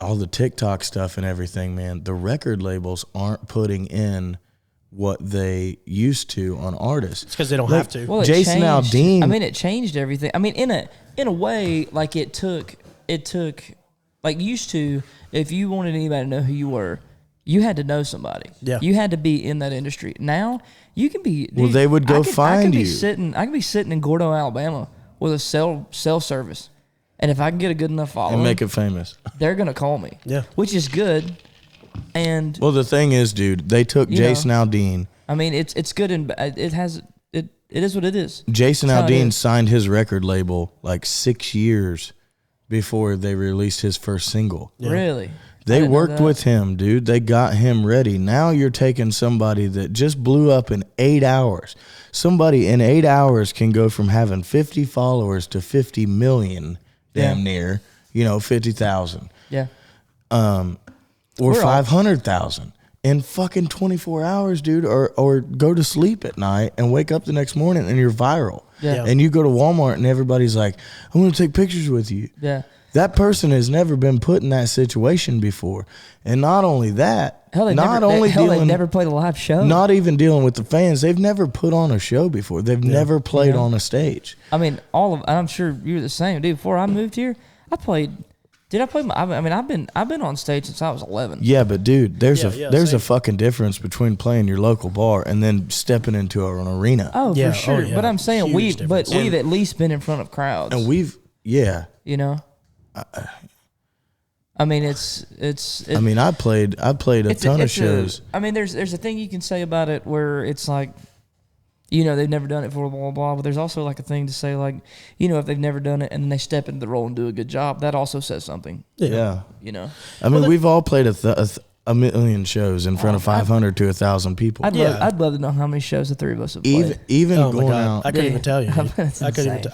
all the TikTok stuff and everything, man, the record labels aren't putting in what they used to on artists. It's because they don't have to. Well, Jason changed. Aldean. I mean, it changed everything. I mean, in a way, like it took like used to. If you wanted anybody to know who you were, you had to know somebody. Yeah. You had to be in that industry. Now you can be. Dude, Well, they would go find you. I can be sitting in Gordo, Alabama, with a cell service, and if I can get a good enough following, And make it famous. they're gonna call me. Yeah. Which is good. And Well, the thing is, dude, they took Jason Aldean. I mean, it's good and it is what it is. Jason That's how it Aldean is. signed his record label like 6 years before they released his first single. Yeah. Really. I They didn't know worked that. with him, dude. They got him ready. Now you're taking somebody that just blew up in 8 hours. Somebody in 8 hours can go from having 50 followers to 50 million, damn near, 50,000. Yeah. Or We're all- 500,000 in fucking 24 hours, dude. Or go to sleep at night and wake up the next morning and you're viral. Yeah. And you go to Walmart and everybody's like, I want to take pictures with you. Yeah. That person has never been put in that situation before. And not only that, They've never played a live show. not even dealing with the fans. They've never put on a show before. They've never played on a stage. I mean, I'm sure you're the same, dude. Before I moved here, I played. Did I play? I've been on stage since I was 11. Yeah, but dude, there's a same. fucking difference between playing your local bar and then stepping into an arena. Oh, Yeah, for sure. yeah. But I'm saying Huge difference. we've at least been in front of crowds. And you know. I mean, I played a ton of shows. I mean, there's a thing you can say about it where it's like, they've never done it before, blah, blah, blah. But there's also like a thing to say like, if they've never done it and then they step into the role and do a good job, that also says something. Yeah. I I mean, we've all played a million shows in front of 500 to 1,000 people. I'd love to know how many shows the three of us have played. Even Oh my going God. out. I couldn't even tell you. I bet it's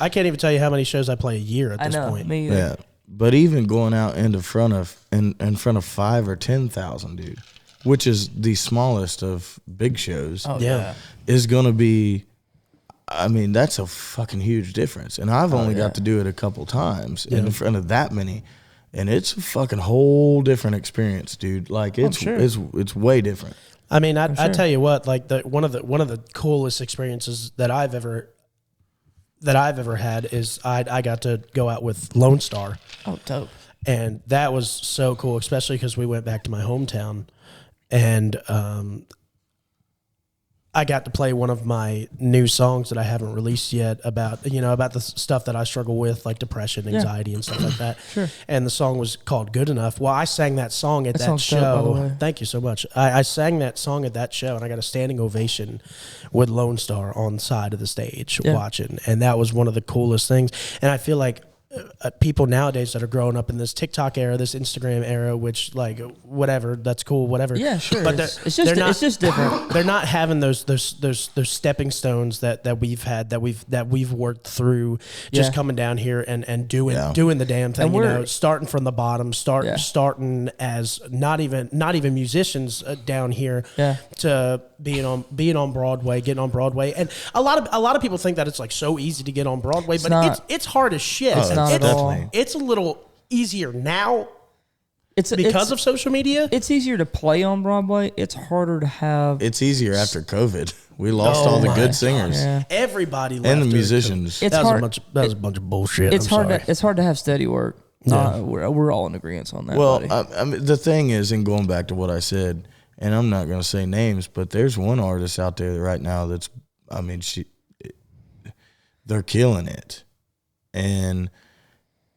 I can't even tell you how many shows I play a year at I this know. point. Me either. Yeah, but even going out in front of 5 or 10,000, dude, which is the smallest of big shows, Oh, Yeah. is going to be. I mean, that's a fucking huge difference, and I've only got to do it a couple times in front of that many, and it's a fucking whole different experience, dude. Like it's sure. it's way different. I mean, I sure. tell you what, like one of the coolest experiences that I've ever had is I got to go out with Lone Star, Oh, dope. and that was so cool, especially because we went back to my hometown, and I got to play one of my new songs that I haven't released yet about the stuff that I struggle with, like depression, anxiety, and stuff like that. Sure. And the song was called "Good Enough." Well, I sang that song at that song's dope, by the show. way. Thank you so much. I sang that song at that show, and I got a standing ovation with Lone Star on the side of the stage watching, and that was one of the coolest things. And I feel like people nowadays that are growing up in this TikTok era, this Instagram era, which like whatever, that's cool, whatever. Yeah, sure. But It's just different. they're not having those stepping stones that we've had, that we've worked through, just coming down here and doing the damn thing. And Starting from the bottom, starting as not even musicians down here, to being on Broadway, getting on Broadway. And a lot of people think that it's like so easy to get on Broadway, but it's hard as shit. It's not at all. It's a little easier now It's because of social media. It's easier to play on Broadway. It's harder to have. It's easier after COVID. We lost all the good singers Yeah. Everybody left and the during musicians. It's that hard. was a bunch of bullshit. It's I'm hard. sorry. It's hard to have steady work. Yeah. We're all in agreement on that. Well, buddy. I mean, the thing is, and going back to what I said, and I'm not going to say names, but there's one artist out there right now that's, I mean, they're killing it. And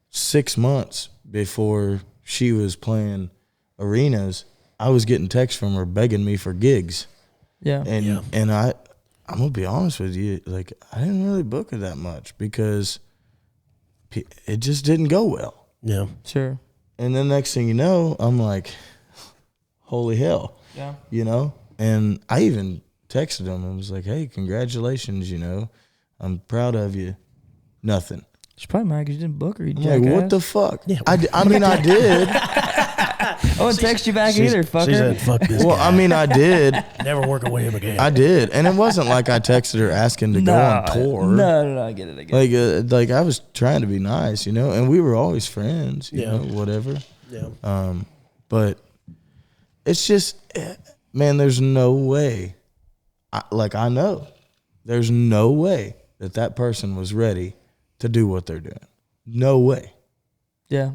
6 months before she was playing arenas, I was getting texts from her begging me for gigs. Yeah. And I'm going to be honest with you, like, I didn't really book her that much because it just didn't go well. Yeah. Sure. And then next thing you know, I'm like, holy hell. Yeah. You know? And I even texted him and was like, hey, congratulations, you know. I'm proud of you. Nothing. She's probably mad because you didn't book her, you I'm jackass. like, what the fuck? Yeah. I mean, I did. I wouldn't text you back either, fucker. She said, fuck this Well, guy. I mean, I did. Never working with him again. I did. And it wasn't like I texted her asking to go on tour. No, I get it. Like I was trying to be nice, you know, and we were always friends, you Yeah. know, whatever. Yeah. But it's just, man, there's no way. I know there's no way that person was ready to do what they're doing. No way. Yeah.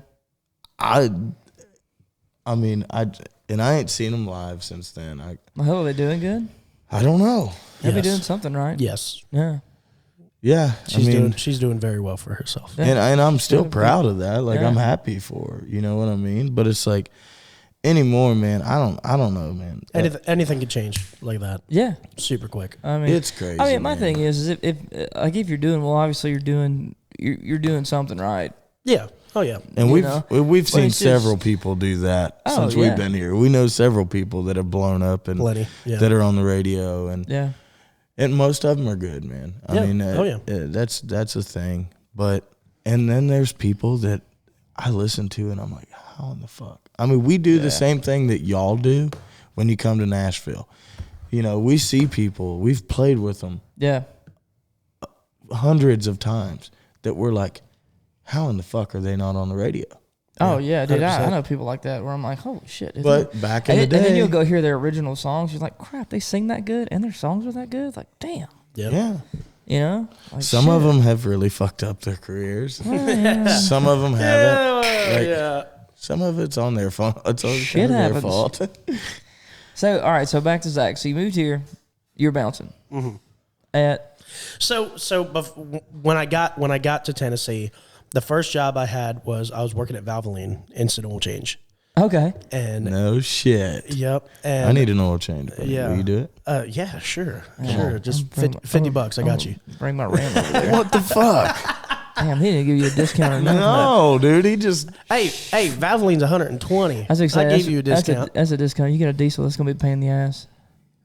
I mean, I ain't seen them live since then. I hope they're doing good. I don't know. They'll be Yes. doing something right. Yes. Yeah. Yeah, She's doing very well for herself. Yeah. and I'm still proud of that. Like Yeah. I'm happy for her. You know what I mean? But it's like anymore, man. I don't know, man. Anything could change like that Yeah. super quick. I mean, It's crazy. I mean, my man. thing is if you're doing well, obviously you're doing something right. Yeah. Oh, yeah. And you we've know? we've seen it's just- several people do that Oh, since yeah. we've been here. We know several people that have blown up and Plenty. Yeah. that are on the radio, and Yeah. most of them are good, man. I Yeah. mean, Oh, yeah. that's a thing. But and then there's people that I listen to, and I'm like, how in the fuck? I mean, we do the same thing that y'all do when you come to Nashville. You know, we see people, we've played with them Yeah. hundreds of times that we're like, how in the fuck are they not on the radio? Oh yeah, dude. I 100%. know people like that where I'm like, holy shit. isn't But it? back in the And then day, you'll go hear their original songs. You're like, crap, they sing that good, and their songs are that good. Like, damn. Yeah. yeah, You know. Like, some of them have really fucked up their careers. Some of them haven't. Like, Yeah. some of it's on their fault. It's all Shit kind of their happens. fault. So all right, so back to Zach. So you moved here. You're bouncing. Mm-hmm. At When I got to Tennessee, the first job I had was I was working at Valvoline Instant Oil Change, okay. and No shit. yep, and I need an oil change. Buddy. Yeah. Will you do it? yeah, sure, Yeah. just Bring $50 bucks. I got you. Bring my Ram over there. What the fuck? Damn, he didn't give you a discount or nothing. No, dude. He just Hey, Valvoline's 120. I was excited. I gave you a discount. That's a discount. You get a diesel. That's gonna be a pain in the ass.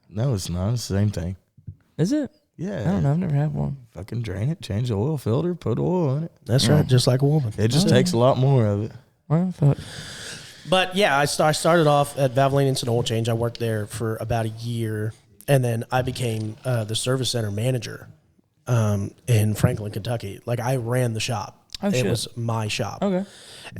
no. It's not. It's the same thing. Is it? Yeah. I don't know. I've never had one. Fucking drain it. Change the oil filter. Put oil in it. That's right, just like a woman. It just takes a lot more of it. Well, fuck. But yeah, I started off at Valvoline Instant Oil Change. I worked there for about a year, and then I became the service center manager in Franklin, Kentucky. Like I ran the shop. Oh, it shit. was my shop. Okay.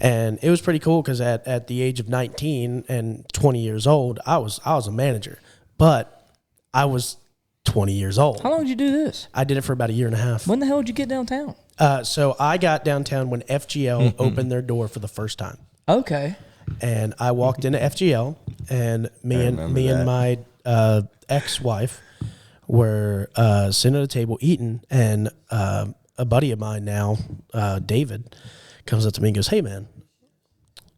And it was pretty cool because at the age of 19 and 20 years old, I was a manager, but I was 20 years old. How long did you do this? I did it for about a year and a half. When the hell did you get downtown? So I got downtown when FGL opened their door for the first time. Okay. And I walked into FGL, and me and my ex-wife were sitting at a table eating, and a buddy of mine now, David, comes up to me and goes, "Hey man,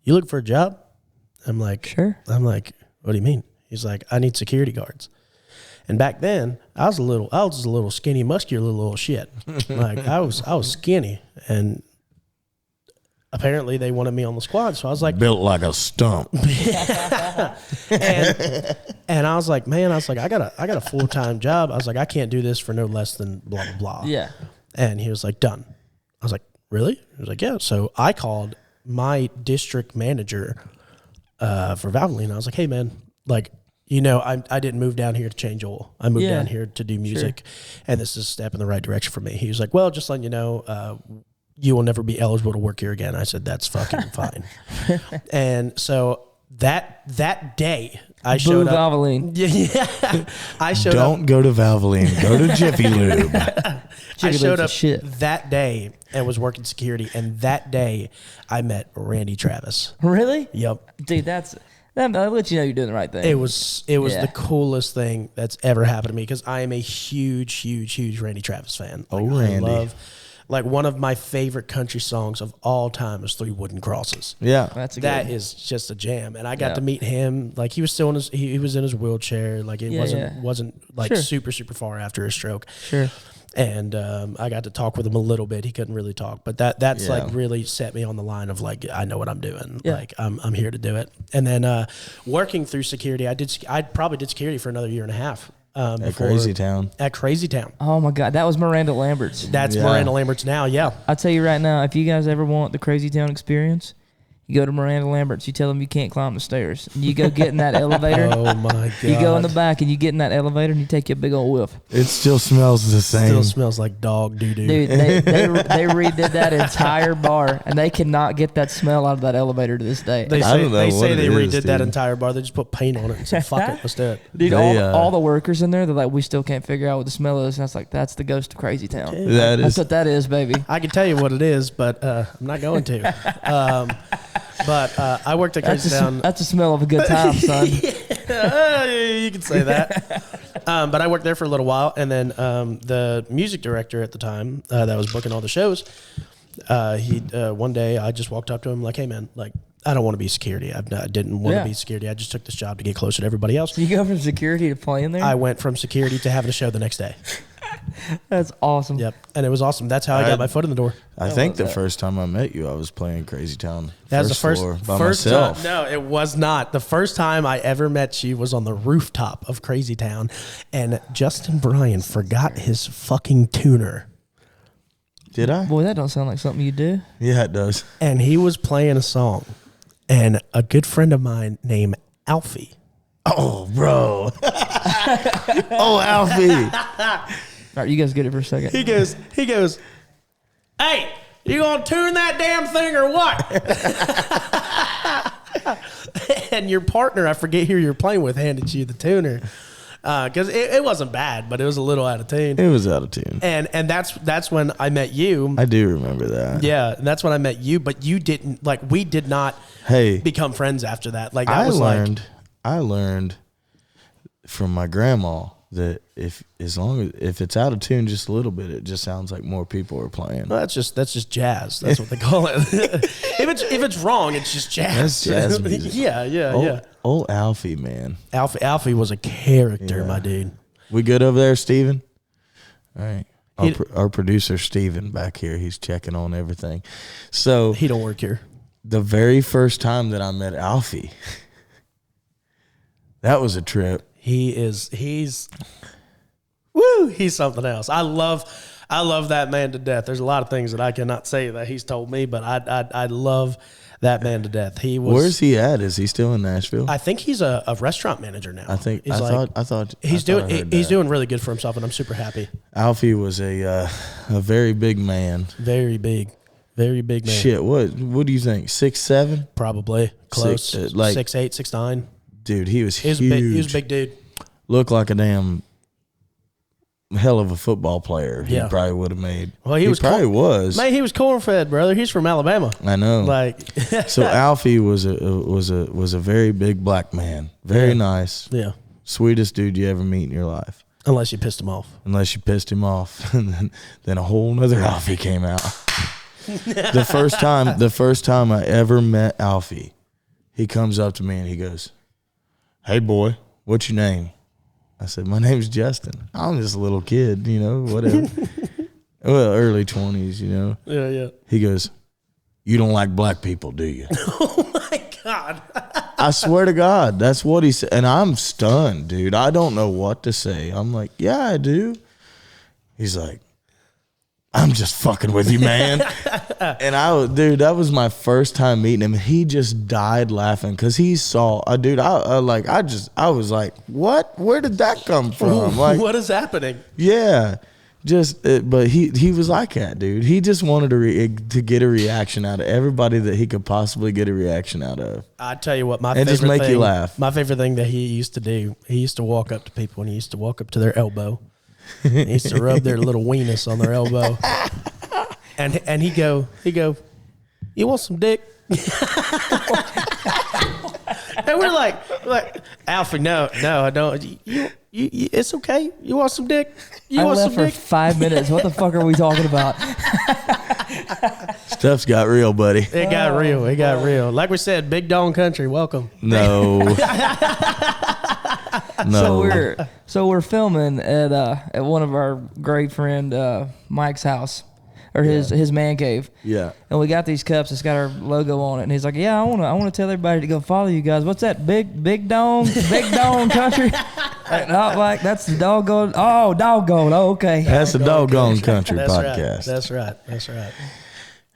you looking for a job?" I'm like, Sure. I'm like, "What do you mean?" He's like, "I need security guards." And back then, I was a little skinny, muscular little shit. Like I was skinny, and apparently they wanted me on the squad. So I was like, Built like a stump. and I was like, man, I got a full-time job. I was like, I can't do this for no less than blah blah blah. Yeah. And he was like, done. I was like, really? He was like, yeah. So I called my district manager for Valvoline. I was like, hey man, like, you know, I didn't move down here to change oil. I moved Yeah. down here to do music, and this is a step in the right direction for me. He was like, well, just letting you know, you will never be eligible to work here again. I said, that's fucking fine. And so that day, I showed up. Valvoline. Yeah, I showed up. Don't go to Valvoline. Go to Jiffy Lube. I Jiffy showed Lube's a up shit. that day and was working security. And that day, I met Randy Travis. Really? Yep. Dude, that's I'll let you know you're doing the right thing. It was the coolest thing that's ever happened to me because I am a huge Randy Travis fan. Like, Randy. Like one of my favorite country songs of all time is 3 Wooden Crosses. Yeah. That is just a jam. And I got to meet him. Like he was still in his, he was in his wheelchair. Like it wasn't like super far after his stroke. Sure. And I got to talk with him a little bit. He couldn't really talk, but that's like really set me on the line of like, I know what I'm doing. Yeah. Like I'm here to do it. And then working through security, I probably did security for another year and a half. At Crazy Town. At Crazy Town. Oh my God, that was Miranda Lambert's. That's Miranda Lambert's now. Yeah. I'll tell you right now, if you guys ever want the Crazy Town experience, you go to Miranda Lambert's. You tell them you can't climb the stairs. You go get in that elevator. Oh my God. You go in the back and you get in that elevator and you take your big old whiff. It still smells the same. Still smells like dog doo-doo. Dude, they redid that entire bar and they cannot get that smell out of that elevator to this day. They say they redid that entire bar. They just put paint on it and said, fuck it, let's do it. Dude, all the workers in there, they're like, we still can't figure out what the smell is. And I was like, that's the ghost of Crazy Town. That's what that is, baby. I can tell you what it is, but I'm not going to. But I worked at Crazy Town. That's the smell of a good time, son. You can say that. But I worked there for a little while, and then the music director at the time that was booking all the shows, one day I just walked up to him like, "Hey man, like I don't want to be security. I didn't want to be security. I just took this job to get closer to everybody else." You go from security to playing there? I went from security to having a show the next day. That's awesome. Yep, and it was awesome. That's how I got my foot in the door. I think the first time I met you, I was playing Crazy Town. That was the first by myself. No, it was not. The first time I ever met you was on the rooftop of Crazy Town, and Justin Bryan forgot his fucking tuner. Did I? Boy, that don't sound like something you do. Yeah, it does. And he was playing a song, and a good friend of mine named Alfie. Oh, bro. Oh, Alfie. All right, you guys get it for a second. He goes, "Hey, you gonna tune that damn thing or what?" And your partner, I forget who you're playing with, handed you the tuner. Because it wasn't bad, but it was a little out of tune. It was out of tune. And that's when I met you. I do remember that. Yeah, and that's when I met you, but you didn't, like, we did not become friends after that. Like, I learned from my grandma that if it's out of tune just a little bit, it just sounds like more people are playing. Well, that's just jazz. That's what they call it. if it's wrong, it's just jazz. That's jazz music. Yeah. Old Alfie, man. Alfie was a character, my dude. We good over there, Steven? All right. Our producer, Steven, back here, he's checking on everything. So he don't work here. The very first time that I met Alfie, that was a trip. He's something else. I love that man to death. There's a lot of things that I cannot say that he's told me, but I love that man to death. Where's he at? Is he still in Nashville? I think he's a restaurant manager now. I thought he's doing really good for himself, and I'm super happy. Alfie was a very big man. Very big man. Shit, what do you think? 6'7"? Probably close. 6'8", 6'9". Dude, he was huge. He was a big dude. Looked like a damn hell of a football player. He probably would have made. Well, he probably was. Man, he was corn-fed, brother. He's from Alabama. I know. Like, so Alfie was a very big black man. Very nice. Yeah. Sweetest dude you ever meet in your life. Unless you pissed him off. And then a whole nother Alfie came out. The first time I ever met Alfie, he comes up to me and he goes, "Hey boy, what's your name?" I said, "My name's Justin." I'm just a little kid, whatever. Well, early 20s, Yeah. He goes, "You don't like black people, do you?" Oh my God. I swear to God, that's what he said. And I'm stunned, dude. I don't know what to say. I'm like, "Yeah, I do." He's like, "I'm just fucking with you, man." And that was my first time meeting him. He just died laughing because he saw, I was like, "What? Where did that come from?" Like, what is happening? Yeah, but he was like that, dude. He just wanted to get a reaction out of everybody that he could possibly get a reaction out of. I tell you what, just make you laugh. My favorite thing that he used to do, he used to walk up to people and he used to walk up to their elbow. He used to rub their little weenus on their elbow, and he go, "You want some dick?" And we're like, Alfie, no, I don't. You, it's okay. You want some dick? You I want left some for dick? 5 minutes. What the fuck are we talking about? Stuff's got real, buddy. It got real. It got real. Like we said, Big Dong Country. Welcome. No. No. So we're filming at one of our great friend Mike's house, or his man cave. Yeah. And we got these cups. It's got our logo on it. And he's like, "Yeah, I want to tell everybody to go follow you guys. What's that? Big Dong Country." Not like that's the doggone. Oh, doggone. Oh, okay. That's the Doggone Country That's podcast. Right. That's right.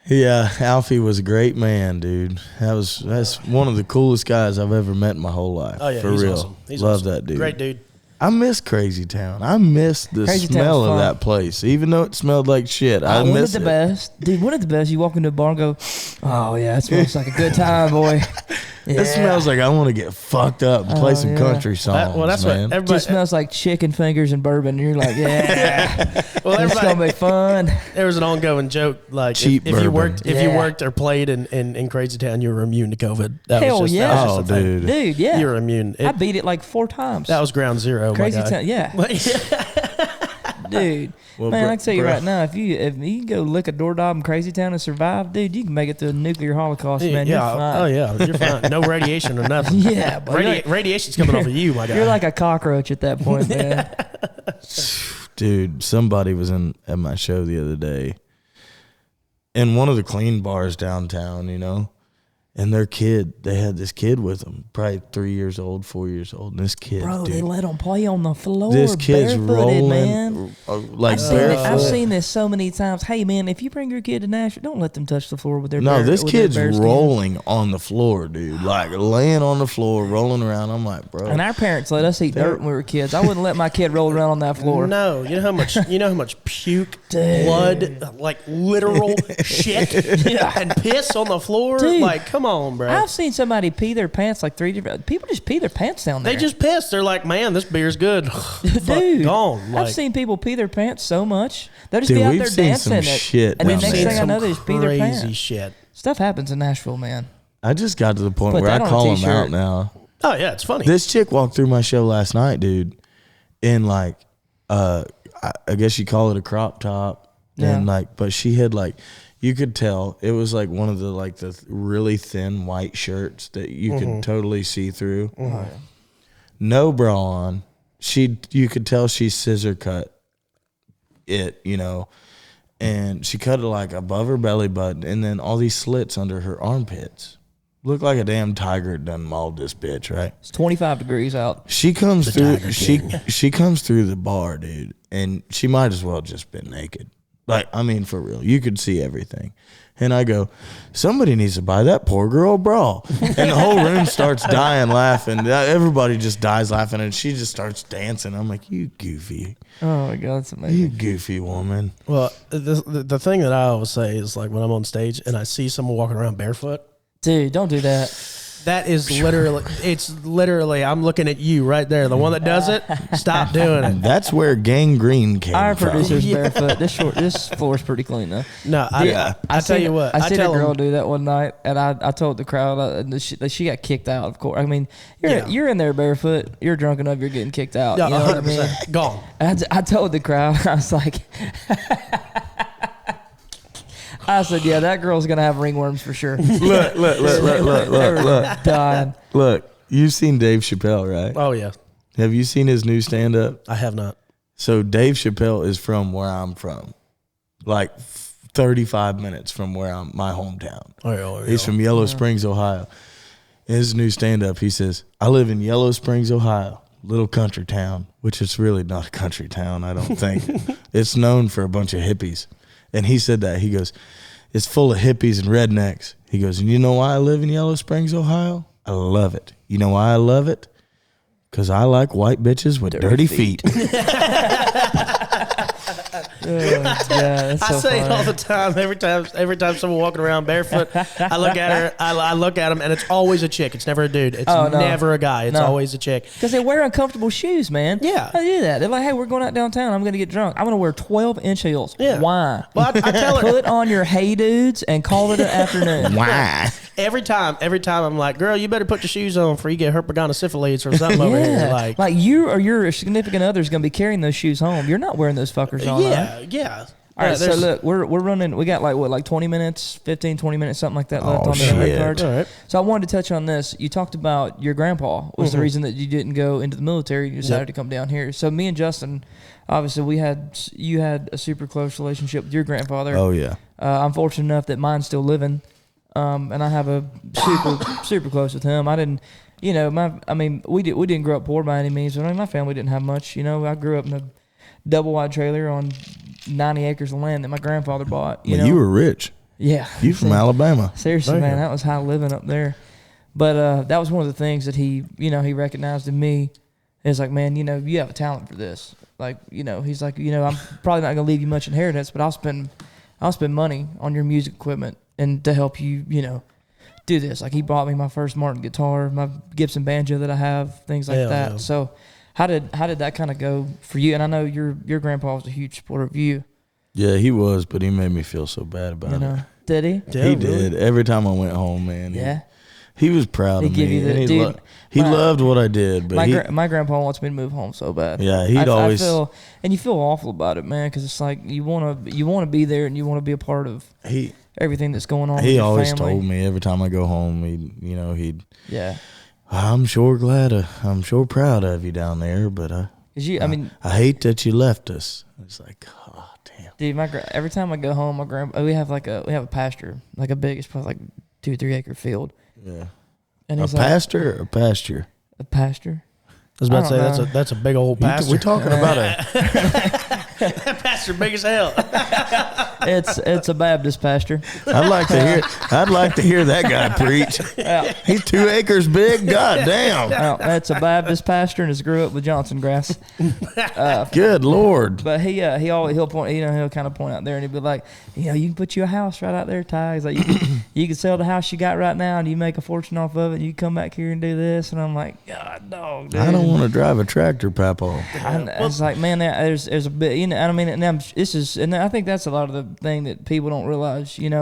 Yeah, Alfie was a great man, dude. That's one of the coolest guys I've ever met in my whole life. Oh yeah, for he's real. awesome. He's Love awesome. that dude. Great dude. I miss Crazy Town. I miss the Crazy smell Town's of fun. that place, even though it smelled like shit. I Wasn't miss it it. the best? Dude, wasn't it the best? You walk into a bar and go, "Oh yeah, it smells like a good time, boy." Yeah. It smells like I want to get fucked up and play some yeah. country songs. Well, that's man. what everybody. Just smells like chicken fingers and bourbon. And you're like, yeah, Well, it's gonna be fun. there was an ongoing joke like Cheap if you bourbon. worked Yeah. or played in Crazy Town, you were immune to COVID. That Hell was just, yeah. that was just Oh, a thing. dude. Dude, yeah. You were immune. I beat it like 4 times. That was ground zero. Crazy my guy. Town, yeah. Dude, Well, man, I can tell you bro- right now, if you can go lick a doorknob in Crazy Town and survive, dude, you can make it to a nuclear holocaust, man. You're fine. Oh yeah, you're fine. No radiation or nothing. Yeah, but Radiation's coming off of you, my guy. you're like a cockroach at that point, man. Dude, somebody was at my show the other day in one of the clean bars downtown, and they had this kid with them, probably 3 years old, 4 years old. And this kid, Bro, dude, they let them play on the floor. this kid's barefooted, rolling, man. like I've barefoot. seen this so many times. Hey, man, if you bring your kid to Nashville, don't let them touch the floor with their No, bare, this with their kid's bare skin. rolling on the floor, dude. Like laying on the floor, rolling around. I'm like, bro. And our parents let us eat dirt when we were kids. I wouldn't let my kid roll around on that floor. No, you know how much puke, Dude. blood, like literal shit, and piss on the floor. Dude. Like, come on, bro. I've seen somebody pee their pants like 3 different people just pee their pants down there. They just pissed. They're like, man, this beer's good. Fuck, Dude, gone. Like, I've seen people pee their pants so much. They'll just Dude, be out we've there seen dancing. some shit and then down next there. thing I know, they just pee their crazy pants. shit. Stuff happens in Nashville, man. I just got to the point Put where I that on a call them t-shirt. out now. Oh yeah, it's funny. This chick walked through my show last night, dude, in like, I guess you call it a crop top, and Yeah. but she had like, you could tell it was like one of the really thin white shirts that you could totally see through. No bra on. You could tell she scissor cut it, and she cut it like above her belly button, and then all these slits under her armpits. Looked like a damn tiger had done mauled this bitch, right? It's 25 degrees out. She comes through. Tiger She comes through the bar, dude, and she might as well just been naked. Like, I mean, for real, you could see everything. And I go, somebody needs to buy that poor girl a bra. And the whole room starts dying laughing. Everybody just dies laughing, and she just starts dancing. I'm like, you goofy, Oh my god, that's amazing. you goofy woman. Well, the thing that I always say is like when I'm on stage and I see someone walking around barefoot, Dude, don't do that. that is literally, I'm looking at you right there. The one that does it, stop doing it. That's where gangrene came Our from. producer's barefoot. This floor's pretty clean though. No, I tell you what, I seen a tell girl 'em- do that one night, and I told the crowd that she got kicked out. Of course, I mean Yeah. you're in there barefoot, you're drunk enough, you're getting kicked out. Yeah, You know what I mean? 100%. Gone. I told the crowd, I was like, I said, yeah, that girl's gonna have ringworms for sure. Look. Dying. Look, you've seen Dave Chappelle, right? Oh yeah, Have you seen his new stand-up? I have not. So Dave Chappelle is from where I'm from, like 35 minutes from where my hometown. He's from Yellow Springs, Ohio. In his new stand-up, he says, I live in Yellow Springs, Ohio, little country town, which is really not a country town, I don't think. It's known for a bunch of hippies. And he said that. He goes, it's full of hippies and rednecks. He goes, and you know why I live in Yellow Springs, Ohio? I love it. You know why I love it? Because I like white bitches with dirty feet. Yeah, that's I so say it funny. all the time. Every time someone walking around barefoot, I look at her. I look at him, and it's always a chick. It's never a dude. It's Oh, no. never a guy. It's No. always a chick. Because they wear uncomfortable shoes, man. Yeah. I do that. They're like, hey, we're going out downtown. I'm going to get drunk. I'm going to wear 12-inch heels. Yeah. Why? Well, I tell her. Put on your Hey Dudes and call it an afternoon. Why? every time I'm like, girl, you better put your shoes on before you get herpetogonosyphilis or something over here. Like you or your significant other is going to be carrying those shoes home. You're not wearing those fuckers all night. Yeah. All right, so look, we're running. We got like 20 minutes, 15, 20 minutes, something like that left on the red cards. All right. So I wanted to touch on this. You talked about your grandpa was the reason that you didn't go into the military. You decided to come down here. So me and Justin, obviously, you had a super close relationship with your grandfather. Oh yeah. I'm fortunate enough that mine's still living, and I have a super close with him. I didn't, we didn't grow up poor by any means. My family didn't have much. I grew up in a double wide trailer on 90 acres of land that my grandfather bought. You were rich. Yeah. You from Alabama. Seriously, man, that was high living up there. But that was one of the things that he recognized in me. It's like, man, you have a talent for this. Like, he's like, I'm probably not gonna leave you much inheritance, but I'll spend money on your music equipment and to help you, do this. Like, he bought me my first Martin guitar, my Gibson banjo that I have, things like that. Yeah. So how did that kind of go for you? And I know your grandpa was a huge supporter of you. Yeah, he was, but he made me feel so bad about it. Did he? Yeah, he did. Every time I went home, man. Yeah. He was proud of me. He loved what I did. But my grandpa wants me to move home so bad. Yeah, he'd always. And you feel awful about it, man, because it's like you want to be there and you want to be a part of everything that's going on. He always told me every time I go home, he'd. Yeah. I'm sure proud of you down there, but I hate that you left us. It's like, oh damn. Dude, every time I go home, we have a pasture, like a big, it's probably like 2-3 acre field. Yeah. And a pasture or a pasture? A pasture. I was about to say that's a big old pasture. We're talking about that pasture big as hell. It's a Baptist pasture. I'd like to hear that guy preach. Yeah. He's 2 acres big. God damn. That's a Baptist pasture, and it's grew up with Johnson grass. Good Lord. But he'll point, he'll kind of point out there, and he'll be like, you can put you a house right out there, Ty. He's like, you can sell the house you got right now, and you make a fortune off of it. And you come back here and do this, and I'm like, God, dog, dude. I don't want to drive a tractor, Papa. It's like, man, there's a bit, and I think that's a lot of the thing that people don't realize, dude,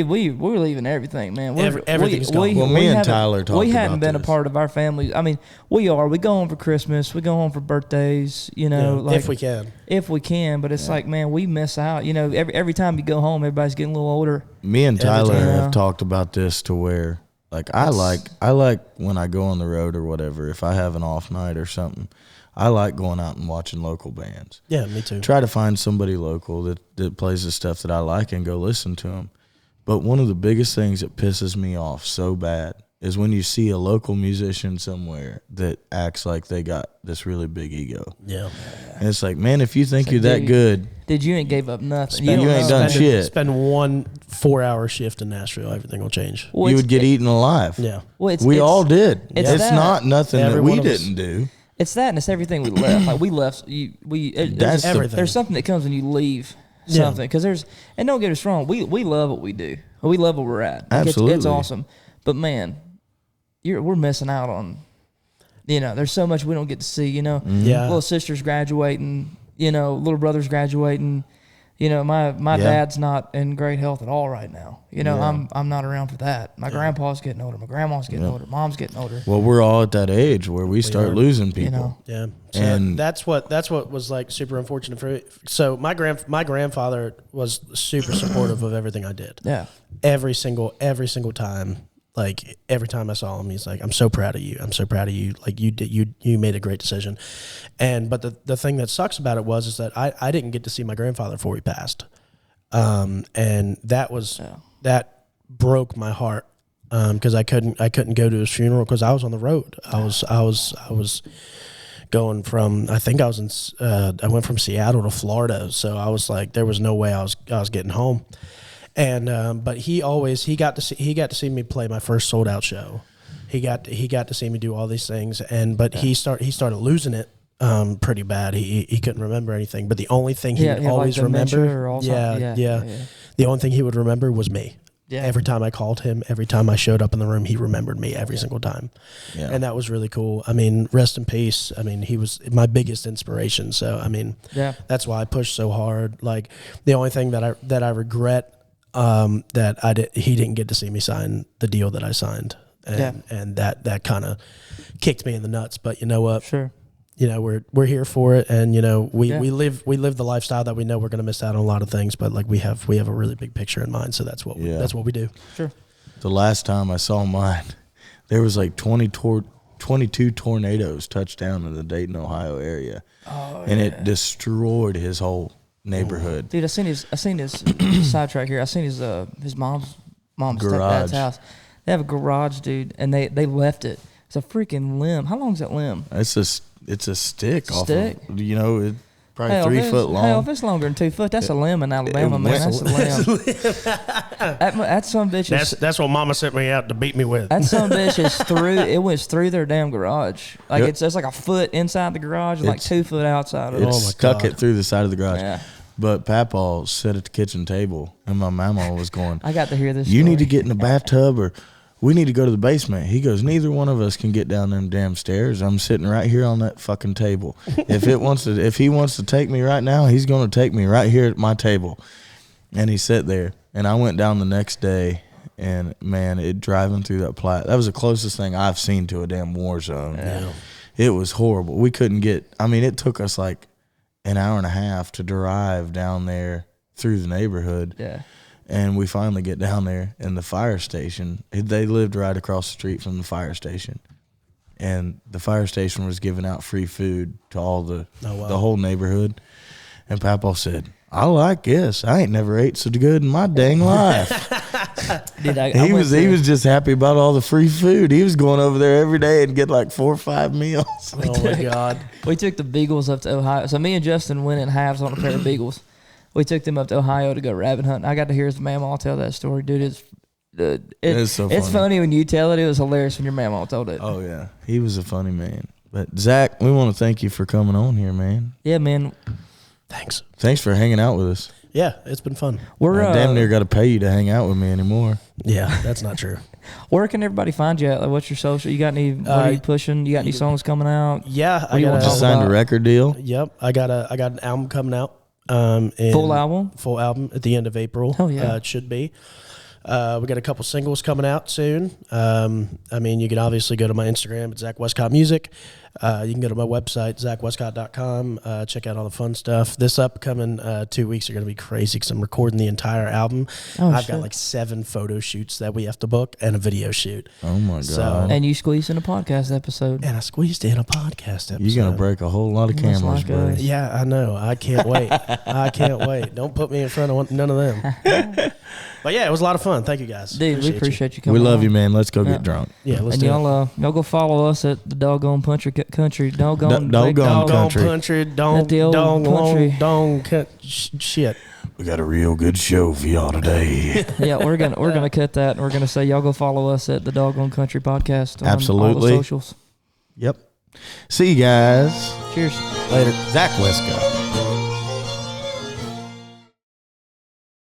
we're leaving everything, man. Everything's gone. Well, me and Tyler talked about this. We hadn't been a part of our family. I mean, we are. We go home for Christmas. We go home for birthdays, if we can. But it's like, man, we miss out. Every time you go home, everybody's getting a little older. Me and Tyler have talked about this to where, like, I like when I go on the road or whatever, if I have an off night or something, I like going out and watching local bands. Yeah, me too. Try to find somebody local that plays the stuff that I like and go listen to them. But one of the biggest things that pisses me off so bad is when you see a local musician somewhere that acts like they got this really big ego. Yeah. And it's like, man, if you think you're that good. Dude, you ain't gave up nothing. You ain't done shit. Spend 1 4-hour shift in Nashville, everything will change. Well, you would get eaten alive. Yeah. Well, we all did. It's not nothing that we didn't do. It's that, and it's everything we left. Like, we left. That's everything. There's something that comes when you leave something. Because and don't get us wrong, we love what we do. We love where we're at. Like, absolutely. It's awesome. But, man, we're missing out on, there's so much we don't get to see, Yeah. Little sister's graduating, little brother's graduating. My dad's not in great health at all right now. I'm not around for that. My grandpa's getting older. My grandma's getting older. Mom's getting older. Well, we're all at that age where we start losing people. Yeah. So and that's what was like super unfortunate for me. So my grandfather was super supportive of everything I did. Yeah. Every single time. Like, every time I saw him, he's like, I'm so proud of you. I'm so proud of you. Like, you made a great decision. But the thing that sucks about it is that I didn't get to see my grandfather before he passed. And that broke my heart. Cause I couldn't go to his funeral cause I was on the road. I was going from, I think I went from Seattle to Florida. So I was like, there was no way I was getting home. And but he got to see me play my first sold out show. He got to see me do all these things, but he started losing it pretty bad. He couldn't remember anything, but the only thing he would always remember, the only thing he would remember was me. Yeah. Every time I called him, every time I showed up in the room, he remembered me every single time. Yeah. And that was really cool. I mean, rest in peace. I mean, he was my biggest inspiration. So, I mean, that's why I pushed so hard. Like, the only thing that I regret that he didn't get to see me sign the deal that I signed, and that kind of kicked me in the nuts. But you know what? Sure. You know, we're here for it, and you know we live the lifestyle that we know we're going to miss out on a lot of things, but like we have a really big picture in mind, so that's what we do. Sure. The last time I saw mine, there was like 22 tornadoes touched down in the Dayton, Ohio area, and it destroyed his whole neighborhood. Dude, I seen his sidetrack here. I seen his mom's Garage. stepdad's house. They have a garage, dude, and they left it. It's a freaking limb. How long is that limb? It's a stick. Stick? Off of, it's probably 3 foot long. Hell, if it's longer than 2 foot, that's a limb in Alabama, man. That's a limb. that son bitch is... That's what Mama sent me out to beat me with. That son bitch is through... It went through their damn garage. Like, it's like a foot inside the garage and like 2 foot outside of it. It stuck it through the side of the garage. Yeah. But Papa sat at the kitchen table, and my mama was going, I got to hear this You story. need to get in the bathtub, or we need to go to the basement. He goes, neither one of us can get down them damn stairs. I'm sitting right here on that fucking table. If he wants to take me right now, he's going to take me right here at my table. And he sat there, and I went down the next day, and man, driving through that that was the closest thing I've seen to a damn war zone. Yeah. It was horrible. We couldn't it took us like an hour and a half to drive down there through the neighborhood. Yeah. And we finally get down there, and the fire station, they lived right across the street from the fire station. And the fire station was giving out free food to all the whole neighborhood. And Papa said, I like this. I ain't never ate so good in my dang life. Dude, he was just happy about all the free food. He was going over there every day and get like 4 or 5 meals. Oh my God. We took the Beagles up to Ohio. So me and Justin went in halves on a pair of Beagles. We took them up to Ohio to go rabbit hunting. I got to hear his mama tell that story, dude. It's so funny. It's funny when you tell it. It was hilarious when your mama told it. Oh yeah, he was a funny man. But Zach, we want to thank you for coming on here, man. Yeah, man. Thanks for hanging out with us. Yeah, it's been fun. We're I damn near got to pay you to hang out with me anymore. Yeah, that's not true. Where can everybody find you at? Like, what's your social? You got any? What are you pushing? You got any songs coming out? Yeah, I just signed a record deal. Yep, I got an album coming out. Full album at the end of April. Oh yeah, it should be. We got a couple singles coming out soon. You can obviously go to my Instagram at Zach Wescott Music. You can go to my website, zachwescott.com. Check out all the fun stuff. This upcoming 2 weeks are going to be crazy because I'm recording the entire album. I've got like 7 photo shoots that we have to book and a video shoot. Oh my God. And you squeezed in a podcast episode. And I squeezed in a podcast episode. You're going to break a whole lot of cameras, bro. Yeah, I know. I can't wait. I can't wait. Don't put me in front of none of them. But yeah, it was a lot of fun. Thank you guys. Dude, we appreciate you coming. We love you, man. Let's go get drunk. Yeah, let's and do y'all go follow us at the doggone country. Doggone country. Shit. We got a real good show for y'all today. Yeah, we're gonna cut that, and we're gonna say y'all go follow us at the Doggone Country Podcast on Absolutely. all the socials. Yep. See you guys. Cheers. Later. Zach Wescott.